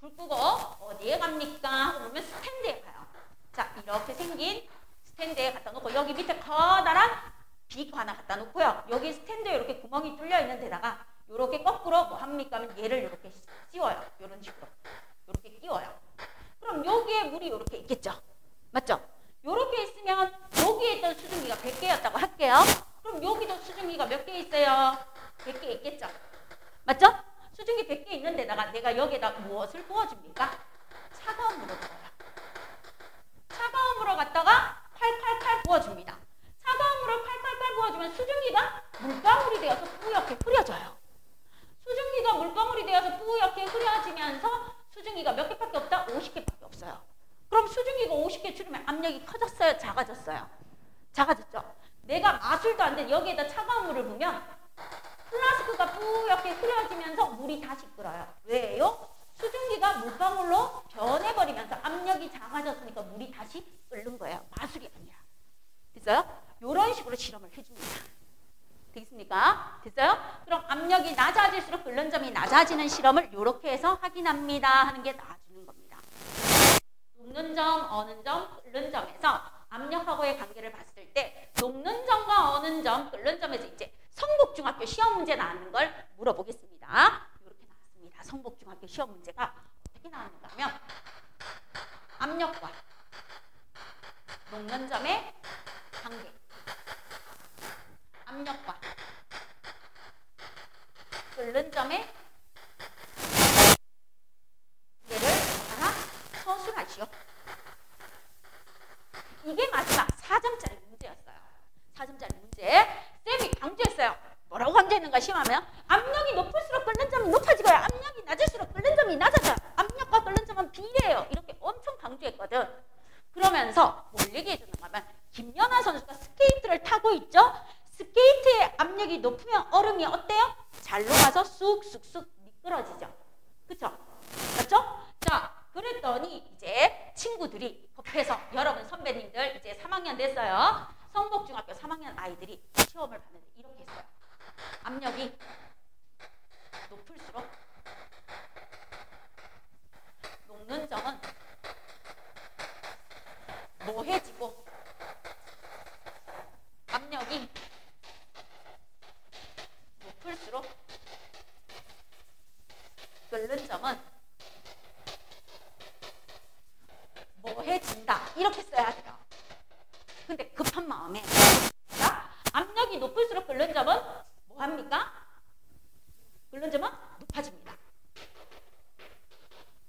불 끄고 어디에 갑니까? 하고 보면 스탠드에 가요. 자, 이렇게 생긴 스탠드에 갖다 놓고 여기 밑에 커다란 비거 하나 갖다 놓고요. 여기 스탠드에 이렇게 구멍이 뚫려 있는 데다가 이렇게 거꾸로 뭐 합니까? 하면 얘를 이렇게 씌워요. 이런 식으로. 이렇게 끼워요. 그럼 여기에 물이 이렇게 있겠죠? 맞죠? 이렇게 있으면 여기에 있던 수증기가 100개였다고 할게요. 그럼 여기도 수증기가 몇 개 있어요? 100개 있겠죠? 맞죠? 수증기 100개 있는 데다가 내가 여기에다 무엇을 부어줍니까? 차가운 물을 부어요. 차가운 물을 갖다가 칼칼칼 부어줍니다. 차가운 물을 칼칼칼 부어주면 수증기가 물방울이 되어서 뿌옇게 흐려져요. 수증기가 물방울이 되어서 뿌옇게 흐려지면서 수증기가 몇 개밖에 없다? 50개밖에 없어요. 그럼 수증기가 50개 줄이면 압력이 커졌어요? 작아졌어요? 작아졌죠? 내가 마술도 안 된 여기에다 차가운 물을 부으면 플라스크가 뿌옇게 흐려지면서 물이 다시 끓어요. 왜요? 수증기가 물방울로 변해버리면서 압력이 작아졌으니까 물이 다시 끓는 거예요. 마술이 아니라. 됐어요? 이런 식으로 실험을 해줍니다. 되겠습니까? 됐어요? 그럼 압력이 낮아질수록 끓는 점이 낮아지는 실험을 이렇게 해서 확인합니다 하는 게 나와주는 겁니다. 녹는 점, 어는 점, 끓는 점에서 압력하고의 관계를 봤을 때 녹는 점과 어는 점, 끓는 점에서 이제 성북중학교 시험 문제 나왔는 걸 물어보겠습니다. 이렇게 나왔습니다. 성북중학교 시험 문제가 어떻게 나왔는가 하면 압력과 녹는 점의 관계, 압력과 끓는 점의 관계를 하나 서술하시오. 이게 마지막 4점짜리 문제였어요. 4점짜리 문제. 쌤이 강조했어요. 뭐라고 강조했는가 시험하면 압력이 높을수록 끓는 점이 김연아 선수가 스케이트를 타고 있죠. 스케이트의 압력이 높으면 얼음이 어때요? 잘 녹아서 쑥쑥쑥 미끄러지죠. 그쵸? 맞죠? 자, 그랬더니 이제 친구들이 급해서 여러분 선배님들 이제 3학년 됐어요. 성북중학교 3학년 아이들이 시험을 봤는데 이렇게 했어요. 압력이 높을수록 녹는 점은 뭐해지고 압력이 높을수록 끓는 점은 뭐해진다. 이렇게 써야 돼요. 근데 급한 마음에 압력이 높을수록 끓는 점은 뭐합니까? 끓는 점은 높아집니다.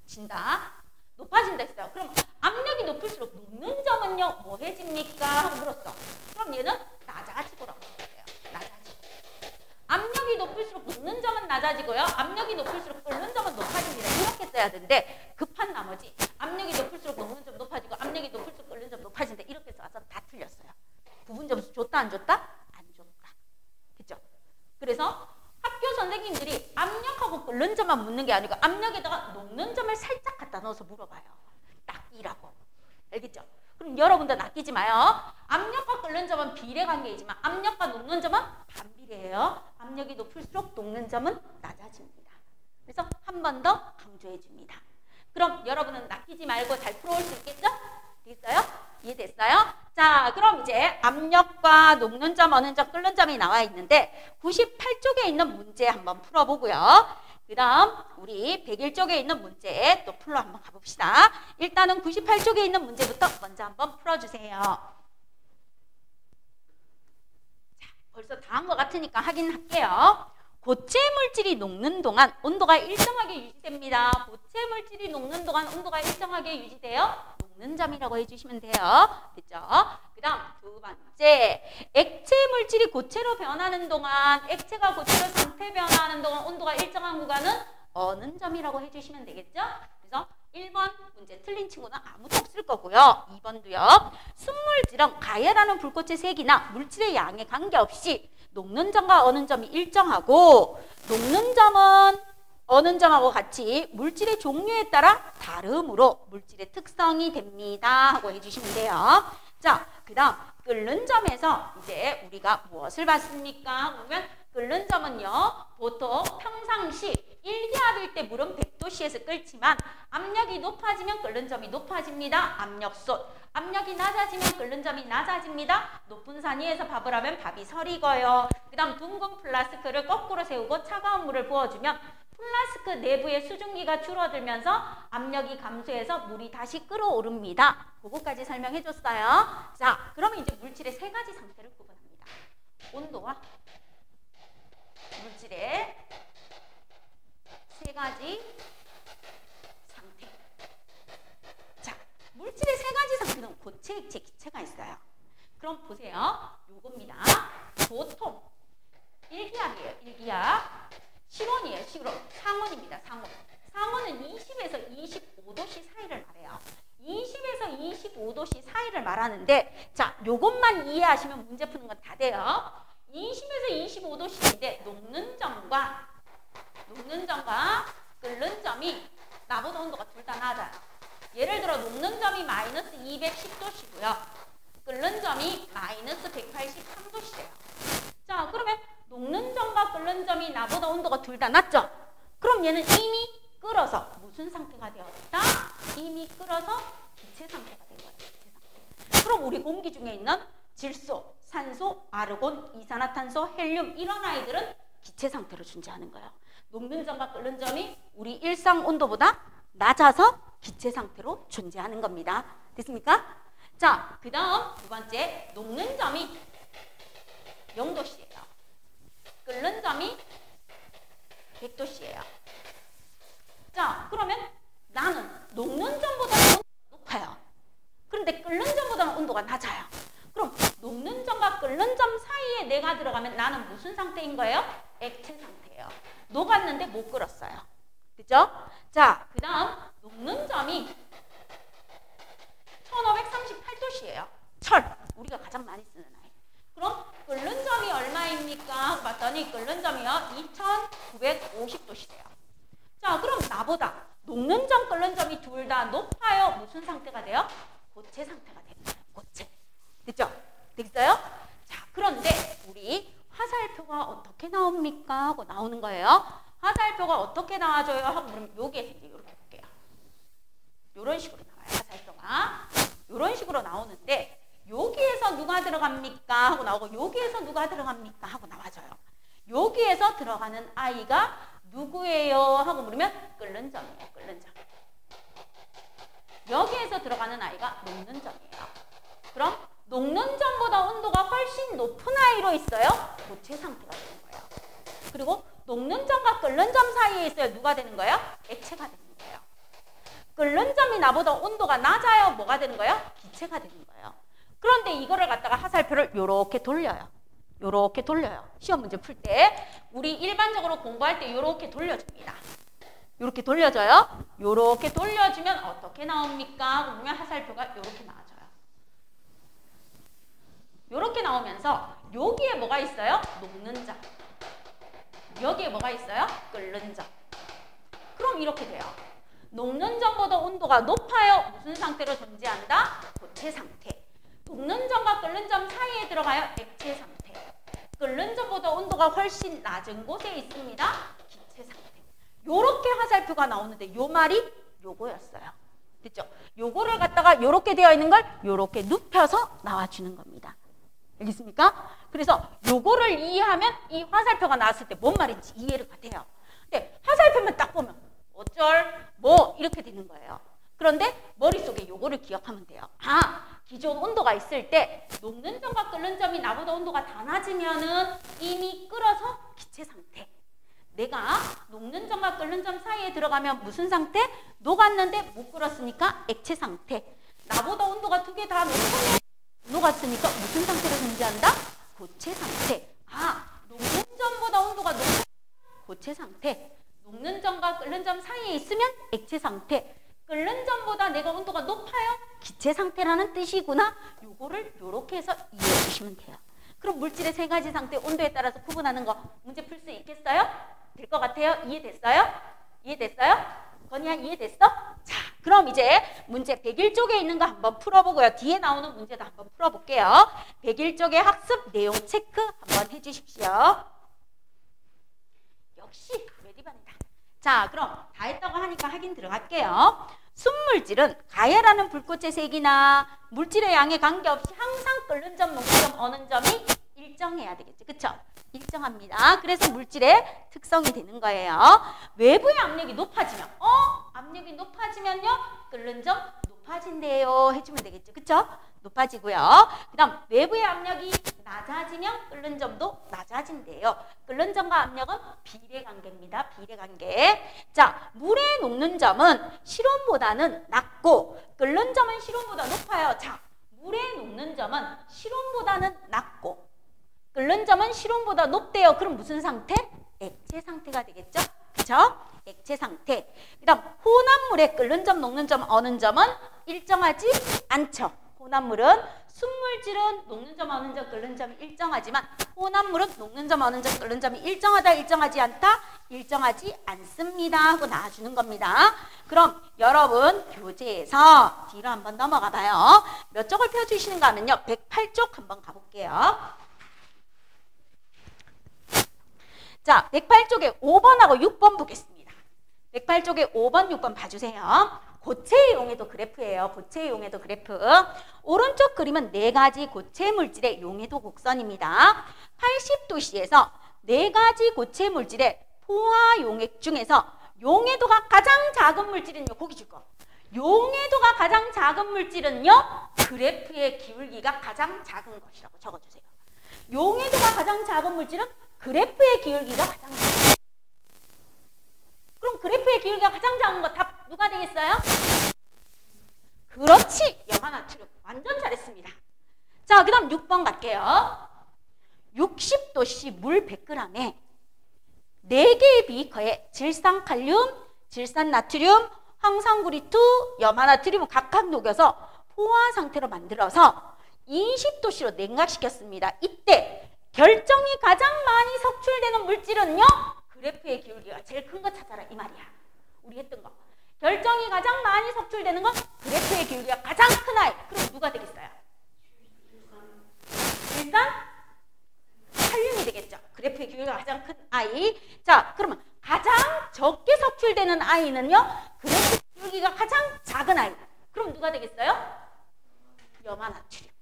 진다. 높아진다 했어요. 그럼 압력이 높을수록 녹는 점은요 뭐해집니까? 하고 물었어. 그럼 얘는 낮아지고라고 했어요. 낮아지고. 압력이 높을수록 녹는 점은 낮아지고요. 압력이 높을수록 끓는 점은 높아집니다. 이렇게 써야 되는데 급한 나머지 압력이 높을수록 녹는 점 높아지고 압력이 높을수록 끓는 점 높아진다. 이렇게 써서 다 틀렸어요. 부분 점수 줬다 안 줬다? 안 줬다. 그죠? 그래서 학교 선생님들이 압력하고 끓는 점만 묻는 게 아니고 압력에다가 녹는 점을 살짝 갖다 넣어서 물어봐요. 낚이라고. 알겠죠? 그럼 여러분도 낚이지 마요. 압력과 끓는 점은 비례관계이지만 압력과 녹는 점은 반비례예요. 압력이 높을수록 녹는 점은 낮아집니다. 그래서 한 번 더 강조해 줍니다. 그럼 여러분은 낚이지 말고 잘 풀어올 수 있겠죠? 됐어요? 이해됐어요? 자, 그럼 이제 압력과 녹는 점, 어는 점, 끓는 점이 나와 있는데 98쪽에 있는 문제 한번 풀어보고요. 그 다음 우리 101쪽에 있는 문제 또 풀러 한번 가봅시다. 일단은 98쪽에 있는 문제부터 먼저 한번 풀어주세요. 자, 벌써 다 한 것 같으니까 확인할게요. 고체 물질이 녹는 동안 온도가 일정하게 유지됩니다. 고체 물질이 녹는 동안 온도가 일정하게 유지돼요. 녹는 점이라고 해주시면 돼요. 됐죠? 그 다음 두 번째, 액체 물질이 고체로 변하는 동안, 액체가 고체로 상태 변하는 동안 온도가 일정한 구간은 어는 점이라고 해주시면 되겠죠? 그래서 1번 문제 틀린 친구는 아무도 없을 거고요. 2번도요. 순물질은 가열하는 불꽃의 색이나 물질의 양에 관계없이 녹는 점과 어는 점이 일정하고, 녹는 점은 어는 점하고 같이 물질의 종류에 따라 다름으로 물질의 특성이 됩니다 하고 해주시면 돼요. 자, 그 다음 끓는 점에서 이제 우리가 무엇을 봤습니까? 그러면 끓는 점은요, 보통 평상시 1기압일 때 물은 100도씨에서 끓지만 압력이 높아지면 끓는 점이 높아집니다. 압력솥. 압력이 낮아지면 끓는 점이 낮아집니다. 높은 산 위에서 밥을 하면 밥이 설익어요. 그 다음 둥근 플라스크를 거꾸로 세우고 차가운 물을 부어주면 플라스크 내부의 수증기가 줄어들면서 압력이 감소해서 물이 다시 끓어오릅니다. 그거까지 설명해줬어요. 자, 그러면 이제 물질의 세 가지 상태를 구분합니다. 온도와 물질의 세 가지 상태. 자, 물질의 세 가지 상태는 고체, 액체, 기체가 있어요. 그럼 보세요. 요겁니다. 보통 1기압이에요. 1기압. 실온이에요. 실온. 상온입니다. 상온. 상온은 20에서 25도씨 사이를 말해요. 20에서 25도씨 사이를 말하는데, 자, 요것만 이해하시면 문제 푸는 건 다 돼요. 20에서 25도씨인데 녹는 점과 끓는 점이 나보다 온도가 둘 다 낮아요. 예를 들어 녹는 점이 마이너스 210도씨고요. 끓는 점이 마이너스 183도씨래요. 자, 그러면 녹는 점과 끓는 점이 나보다 온도가 둘 다 낮죠? 그럼 얘는 이미 끓어서 무슨 상태가 되었다? 이미 끓어서 기체 상태가 된 거예요. 기체 상태. 그럼 우리 공기 중에 있는 질소, 산소, 아르곤, 이산화탄소, 헬륨 이런 아이들은 기체 상태로 존재하는 거예요. 녹는 점과 끓는 점이 우리 일상 온도보다 낮아서 기체 상태로 존재하는 겁니다. 됐습니까? 자, 그 다음 두 번째, 녹는 점이 0도씨예요. 끓는 점이 100도씨예요. 자, 그러면 나는 녹는 점보다는 온도가 높아요. 그런데 끓는 점보다는 온도가 낮아요. 그럼 녹는 점과 끓는 점 사이에 내가 들어가면 나는 무슨 상태인 거예요? 액체 상태예요. 녹았는데 못 끓었어요. 그죠? 자, 그 다음 녹는 점이 1538도씨예요. 철. 우리가 가장 많이 쓰는 아이. 그럼 끓는 점이 얼마입니까? 봤더니 끓는 점이요 2950도시래요. 자, 그럼 나보다 녹는 점, 끓는 점이 둘 다 높아요. 무슨 상태가 돼요? 고체 상태가 되는 거예요. 고체. 됐죠? 됐어요? 자, 그런데 우리 화살표가 어떻게 나옵니까? 하고 나오는 거예요. 화살표가 어떻게 나와줘요? 하고 물으면 여기에서 이제 이렇게 볼게요. 이런 식으로 나와요. 화살표가. 이런 식으로 나오는데 여기에서 누가 들어갑니까? 하고 나오고 여기에서 누가 들어갑니까? 하고 나와줘요. 여기에서 들어가는 아이가 누구예요? 하고 물으면 끓는 점이에요. 끓는 점. 여기에서 들어가는 아이가 녹는 점이에요. 그럼 녹는 점보다 온도가 훨씬 높은 아이로 있어요. 고체 상태가 되는 거예요. 그리고 녹는 점과 끓는 점 사이에 있어요. 누가 되는 거예요? 액체가 되는 거예요. 끓는 점이 나보다 온도가 낮아요. 뭐가 되는 거예요? 기체가 되는 거예요. 그런데 이거를 갖다가 화살표를 요렇게 돌려요. 요렇게 돌려요. 시험 문제 풀 때 우리 일반적으로 공부할 때 요렇게 돌려줍니다. 요렇게 돌려줘요. 요렇게 돌려주면 어떻게 나옵니까? 그러면 화살표가 요렇게 나와줘요. 요렇게 나오면서 여기에 뭐가 있어요? 녹는 점. 여기에 뭐가 있어요? 끓는 점. 그럼 이렇게 돼요. 녹는 점보다 온도가 높아요. 무슨 상태로 존재한다? 고체 상태. 녹는 점과 끓는 점 사이에 들어가요. 액체 상태. 끓는 점보다 온도가 훨씬 낮은 곳에 있습니다. 기체 상태. 요렇게 화살표가 나오는데 요 말이 요거였어요. 됐죠? 요거를 갖다가 요렇게 되어 있는 걸 요렇게 눕혀서 나와주는 겁니다. 알겠습니까? 그래서 요거를 이해하면 이 화살표가 나왔을 때 뭔 말인지 이해가 돼요. 근데 화살표만 딱 보면 어쩔 뭐 이렇게 되는 거예요. 그런데 머릿속에 요거를 기억하면 돼요. 아, 기존 온도가 있을 때 녹는 점과 끓는 점이 나보다 온도가 다 낮으면은 이미 끓어서 기체 상태. 내가 녹는 점과 끓는 점 사이에 들어가면 무슨 상태? 녹았는데 못 끓었으니까 액체 상태. 나보다 온도가 두 개 다 높으면 녹았으니까 무슨 상태로 존재한다? 고체 상태. 아, 녹는 점보다 온도가 높은 고체 상태. 녹는 점과 끓는 점 사이에 있으면 액체 상태. 끓는 점보다 내가 온도가 높아요. 기체 상태라는 뜻이구나. 요거를 요렇게 해서 이해해 주시면 돼요. 그럼 물질의 세 가지 상태 온도에 따라서 구분하는 거 문제 풀 수 있겠어요? 될 것 같아요? 이해됐어요? 이해됐어요? 건이야 이해됐어? 자, 그럼 이제 문제 101쪽에 있는 거 한번 풀어보고요. 뒤에 나오는 문제도 한번 풀어볼게요. 101쪽의 학습 내용 체크 한번 해주십시오. 역시 레디반이다. 자, 그럼 다 했다고 하니까 확인 들어갈게요. 순물질은 가열하는 불꽃의 색이나 물질의 양에 관계없이 항상 끓는 점, 녹는 점, 어는 점이 일정해야 되겠죠. 그쵸? 일정합니다. 그래서 물질의 특성이 되는 거예요. 외부의 압력이 높아지면 압력이 높아지면요 끓는 점 높아진대요 해주면 되겠죠. 그쵸? 높아지고요. 그 다음 외부의 압력이 낮아지면 끓는 점도 낮아진대요. 끓는 점과 압력은 비례관계입니다. 비례관계. 자, 물의 녹는 점은 실온보다는 낮고 끓는 점은 실온보다 높아요. 자, 물의 녹는 점은 실온보다는 낮고 끓는 점은 실온보다 높대요. 그럼 무슨 상태? 액체 상태가 되겠죠? 그쵸? 액체 상태. 그 다음 혼합물의 끓는 점, 녹는 점, 어는 점은 일정하지 않죠. 혼합물은 순물질은 녹는 점, 어는 점, 끓는 점이 일정하지만 혼합물은 녹는 점, 어는 점, 끓는 점이 일정하다, 일정하지 않다? 일정하지 않습니다 하고 나와주는 겁니다. 그럼 여러분 교재에서 뒤로 한번 넘어가 봐요. 몇 쪽을 펴주시는가 하면요 108쪽 한번 가볼게요. 자, 108쪽에 5번하고 6번 보겠습니다. 108쪽에 5번, 6번 봐주세요. 고체의 용해도 그래프예요. 고체의 용해도 그래프. 오른쪽 그림은 4가지 고체 물질의 용해도 곡선입니다. 80도씨에서 4가지 고체 물질의 포화 용액 중에서 용해도가 가장 작은 물질은요. 거기 줄 거. 용해도가 가장 작은 물질은요. 그래프의 기울기가 가장 작은 것이라고 적어주세요. 용해도가 가장 작은 물질은 그래프의 기울기가 가장 작아요. 그럼 그래프의 기울기가 가장 작은 거 답 누가 되겠어요? 그렇지! 염화나트륨. 완전 잘했습니다. 자, 그 다음 6번 갈게요. 60도씨 물 100g에 4개의 비커에 질산칼륨, 질산나트륨, 황산구리투, 염화나트륨을 각각 녹여서 포화 상태로 만들어서 20도씨로 냉각시켰습니다. 이때 결정이 가장 많이 석출되는 물질은요. 그래프의 기울기가 제일 큰 거 찾아라 이 말이야. 우리 했던 거. 결정이 가장 많이 석출되는 건 그래프의 기울기가 가장 큰 아이. 그럼 누가 되겠어요? 일단 칼륨이 되겠죠. 그래프의 기울기가 가장 큰 아이. 자, 그러면 가장 적게 석출되는 아이는요. 그래프 기울기가 가장 작은 아이. 그럼 누가 되겠어요? 염화나트륨.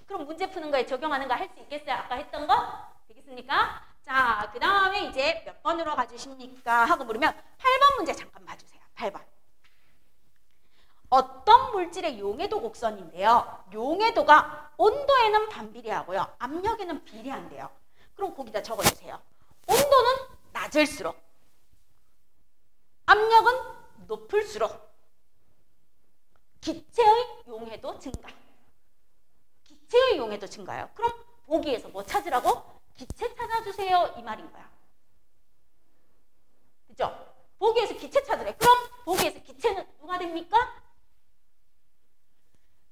그럼 문제 푸는 거에 적용하는 거 할 수 있겠어요? 아까 했던 거? 되겠습니까? 자, 그 다음에 이제 몇 번으로 가주십니까? 하고 물으면 8번 문제 잠깐 봐주세요. 8번. 어떤 물질의 용해도 곡선인데요. 용해도가 온도에는 반비례하고요. 압력에는 비례한대요. 그럼 거기다 적어주세요. 온도는 낮을수록 압력은 높을수록 기체의 용해도 증가. 기체의 용해도 증가요. 그럼 보기에서 뭐 찾으라고? 기체 찾아주세요 이 말인 거야. 그죠? 보기에서 기체 찾으래. 그럼 보기에서 기체는 누가 됩니까?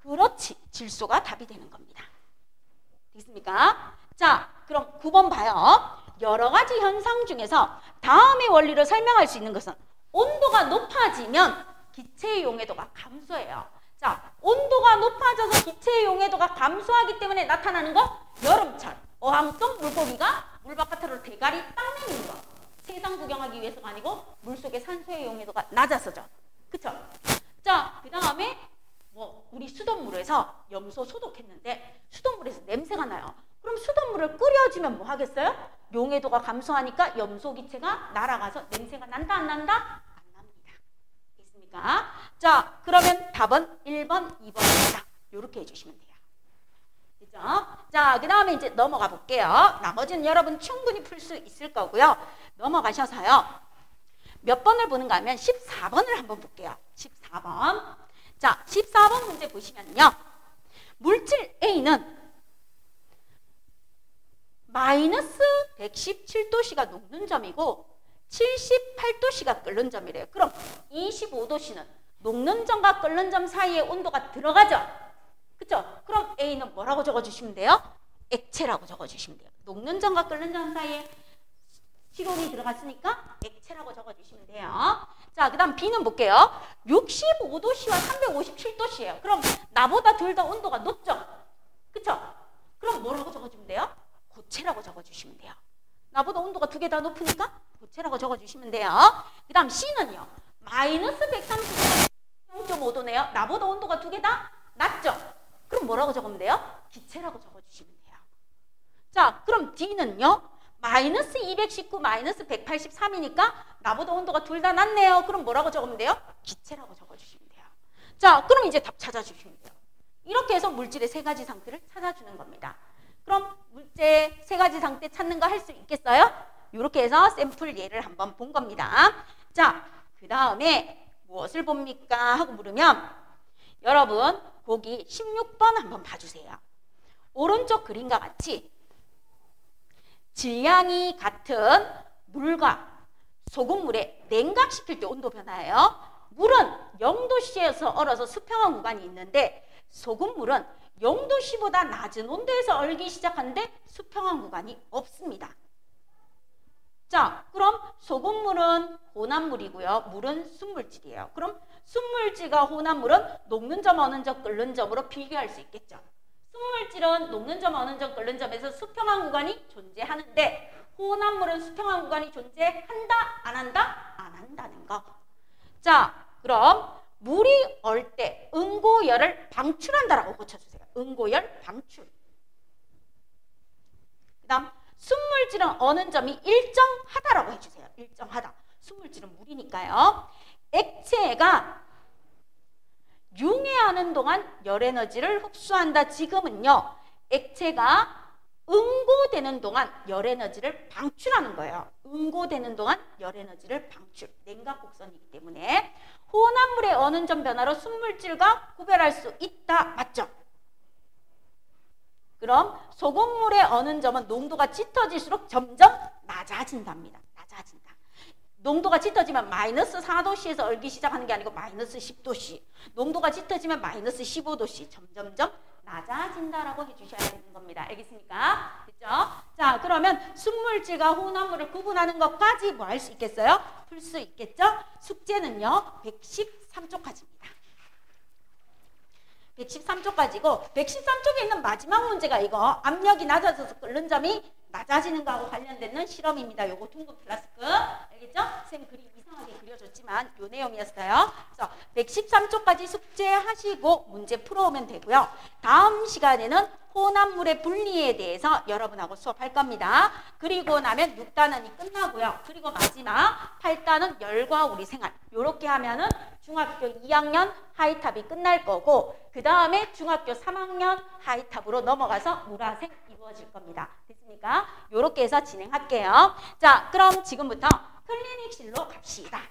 그렇지. 질소가 답이 되는 겁니다. 되겠습니까? 자, 그럼 9번 봐요. 여러 가지 현상 중에서 다음의 원리를 설명할 수 있는 것은 온도가 높아지면 기체의 용해도가 감소해요. 자, 온도가 높아져서 기체의 용해도가 감소하기 때문에 나타나는 거 여름철 어항속 물고기가 물 바깥으로 대가리 딱 내미는 거. 세상 구경하기 위해서가 아니고 물속의 산소의 용해도가 낮아서죠. 그쵸? 자, 그 다음에 뭐 우리 수돗물에서 염소 소독했는데 수돗물에서 냄새가 나요. 그럼 수돗물을 끓여주면 뭐 하겠어요? 용해도가 감소하니까 염소 기체가 날아가서 냄새가 난다 안 난다? 안 납니다. 있습니까? 자, 그러면 답은 1번, 2번입니다. 이렇게 해주시면 돼요. 그죠? 자, 그 다음에 이제 넘어가 볼게요. 나머지는 여러분 충분히 풀 수 있을 거고요. 넘어가셔서요. 몇 번을 보는가 하면 14번을 한번 볼게요. 14번. 자, 14번 문제 보시면요. 물질 A는 마이너스 117도씨가 녹는 점이고 78도씨가 끓는 점이래요. 그럼 25도씨는 녹는 점과 끓는 점 사이에 온도가 들어가죠? 그쵸? 그럼 A는 뭐라고 적어주시면 돼요? 액체라고 적어주시면 돼요. 녹는 점과 끓는 점 사이에 실온이 들어갔으니까 액체라고 적어주시면 돼요. 자, 그 다음 B는 볼게요. 65도씨와 357도씨예요. 그럼 나보다 둘 다 온도가 높죠? 그쵸? 그럼 뭐라고 적어주면 돼요? 고체라고 적어주시면 돼요. 나보다 온도가 두 개 다 높으니까 고체라고 적어주시면 돼요. 그 다음 C는요. 마이너스 130도가 0.5도네요. 나보다 온도가 두 개 다 낮죠? 그럼 뭐라고 적으면 돼요? 기체라고 적어주시면 돼요. 자, 그럼 D는요. 마이너스 219, 마이너스 183이니까 나보다 온도가 둘 다 낮네요. 그럼 뭐라고 적으면 돼요? 기체라고 적어주시면 돼요. 자, 그럼 이제 답 찾아주시면 돼요. 이렇게 해서 물질의 세 가지 상태를 찾아주는 겁니다. 그럼 물질 세 가지 상태 찾는 거 할 수 있겠어요? 이렇게 해서 샘플 예를 한번 본 겁니다. 자, 그 다음에 무엇을 봅니까? 하고 물으면 여러분 보기 16번 한번 봐주세요. 오른쪽 그림과 같이 질량이 같은 물과 소금물에 냉각시킬 때 온도 변화예요. 물은 0도씨에서 얼어서 수평한 구간이 있는데 소금물은 0도씨보다 낮은 온도에서 얼기 시작하는데 수평한 구간이 없습니다. 자, 그럼 소금물은 혼합물이고요. 물은 순물질이에요. 그럼 순물질과 혼합물은 녹는 점, 어는 점, 끓는 점으로 비교할 수 있겠죠. 순물질은 녹는 점, 어는 점, 끓는 점에서 수평한 구간이 존재하는데 혼합물은 수평한 구간이 존재한다? 안 한다? 안 한다는 거. 자, 그럼 물이 얼 때 응고열을 방출한다라고 고쳐주세요. 응고열 방출. 그 다음 순물질은 어는 점이 일정하다라고 해주세요. 일정하다. 순물질은 물이니까요. 액체가 융해하는 동안 열에너지를 흡수한다. 지금은요. 액체가 응고되는 동안 열에너지를 방출하는 거예요. 응고되는 동안 열에너지를 방출. 냉각 곡선이기 때문에 혼합물의 어는 점 변화로 순물질과 구별할 수 있다. 맞죠? 그럼 소금물의 어는 점은 농도가 짙어질수록 점점 낮아진답니다. 낮아진다. 농도가 짙어지면 마이너스 4도씨에서 얼기 시작하는 게 아니고 마이너스 10도씨. 농도가 짙어지면 마이너스 15도씨. 점점점 낮아진다라고 해주셔야 되는 겁니다. 알겠습니까? 됐죠? 자, 그러면 순물질과 혼합물을 구분하는 것까지 뭐 할 수 있겠어요? 풀 수 있겠죠? 숙제는요, 113쪽까지입니다. 113쪽까지고 113쪽에 있는 마지막 문제가 이거 압력이 낮아져서 끓는 점이 낮아지는 거하고 관련되는 실험입니다. 요거 둥근 플라스크. 알겠죠? 쌤 그림 이상하게 그려줬지만 요 내용이었어요. 그래서 113쪽까지 숙제하시고 문제 풀어오면 되고요. 다음 시간에는 혼합물의 분리에 대해서 여러분하고 수업할 겁니다. 그리고 나면 6단원이 끝나고요. 그리고 마지막 8단원 열과 우리 생활. 요렇게 하면은 중학교 2학년 하이탑이 끝날 거고 그 다음에 중학교 3학년 하이탑으로 넘어가서 물화생 이루어질 겁니다. 됐습니까? 요렇게 해서 진행할게요. 자, 그럼 지금부터 클리닉실로 갑시다.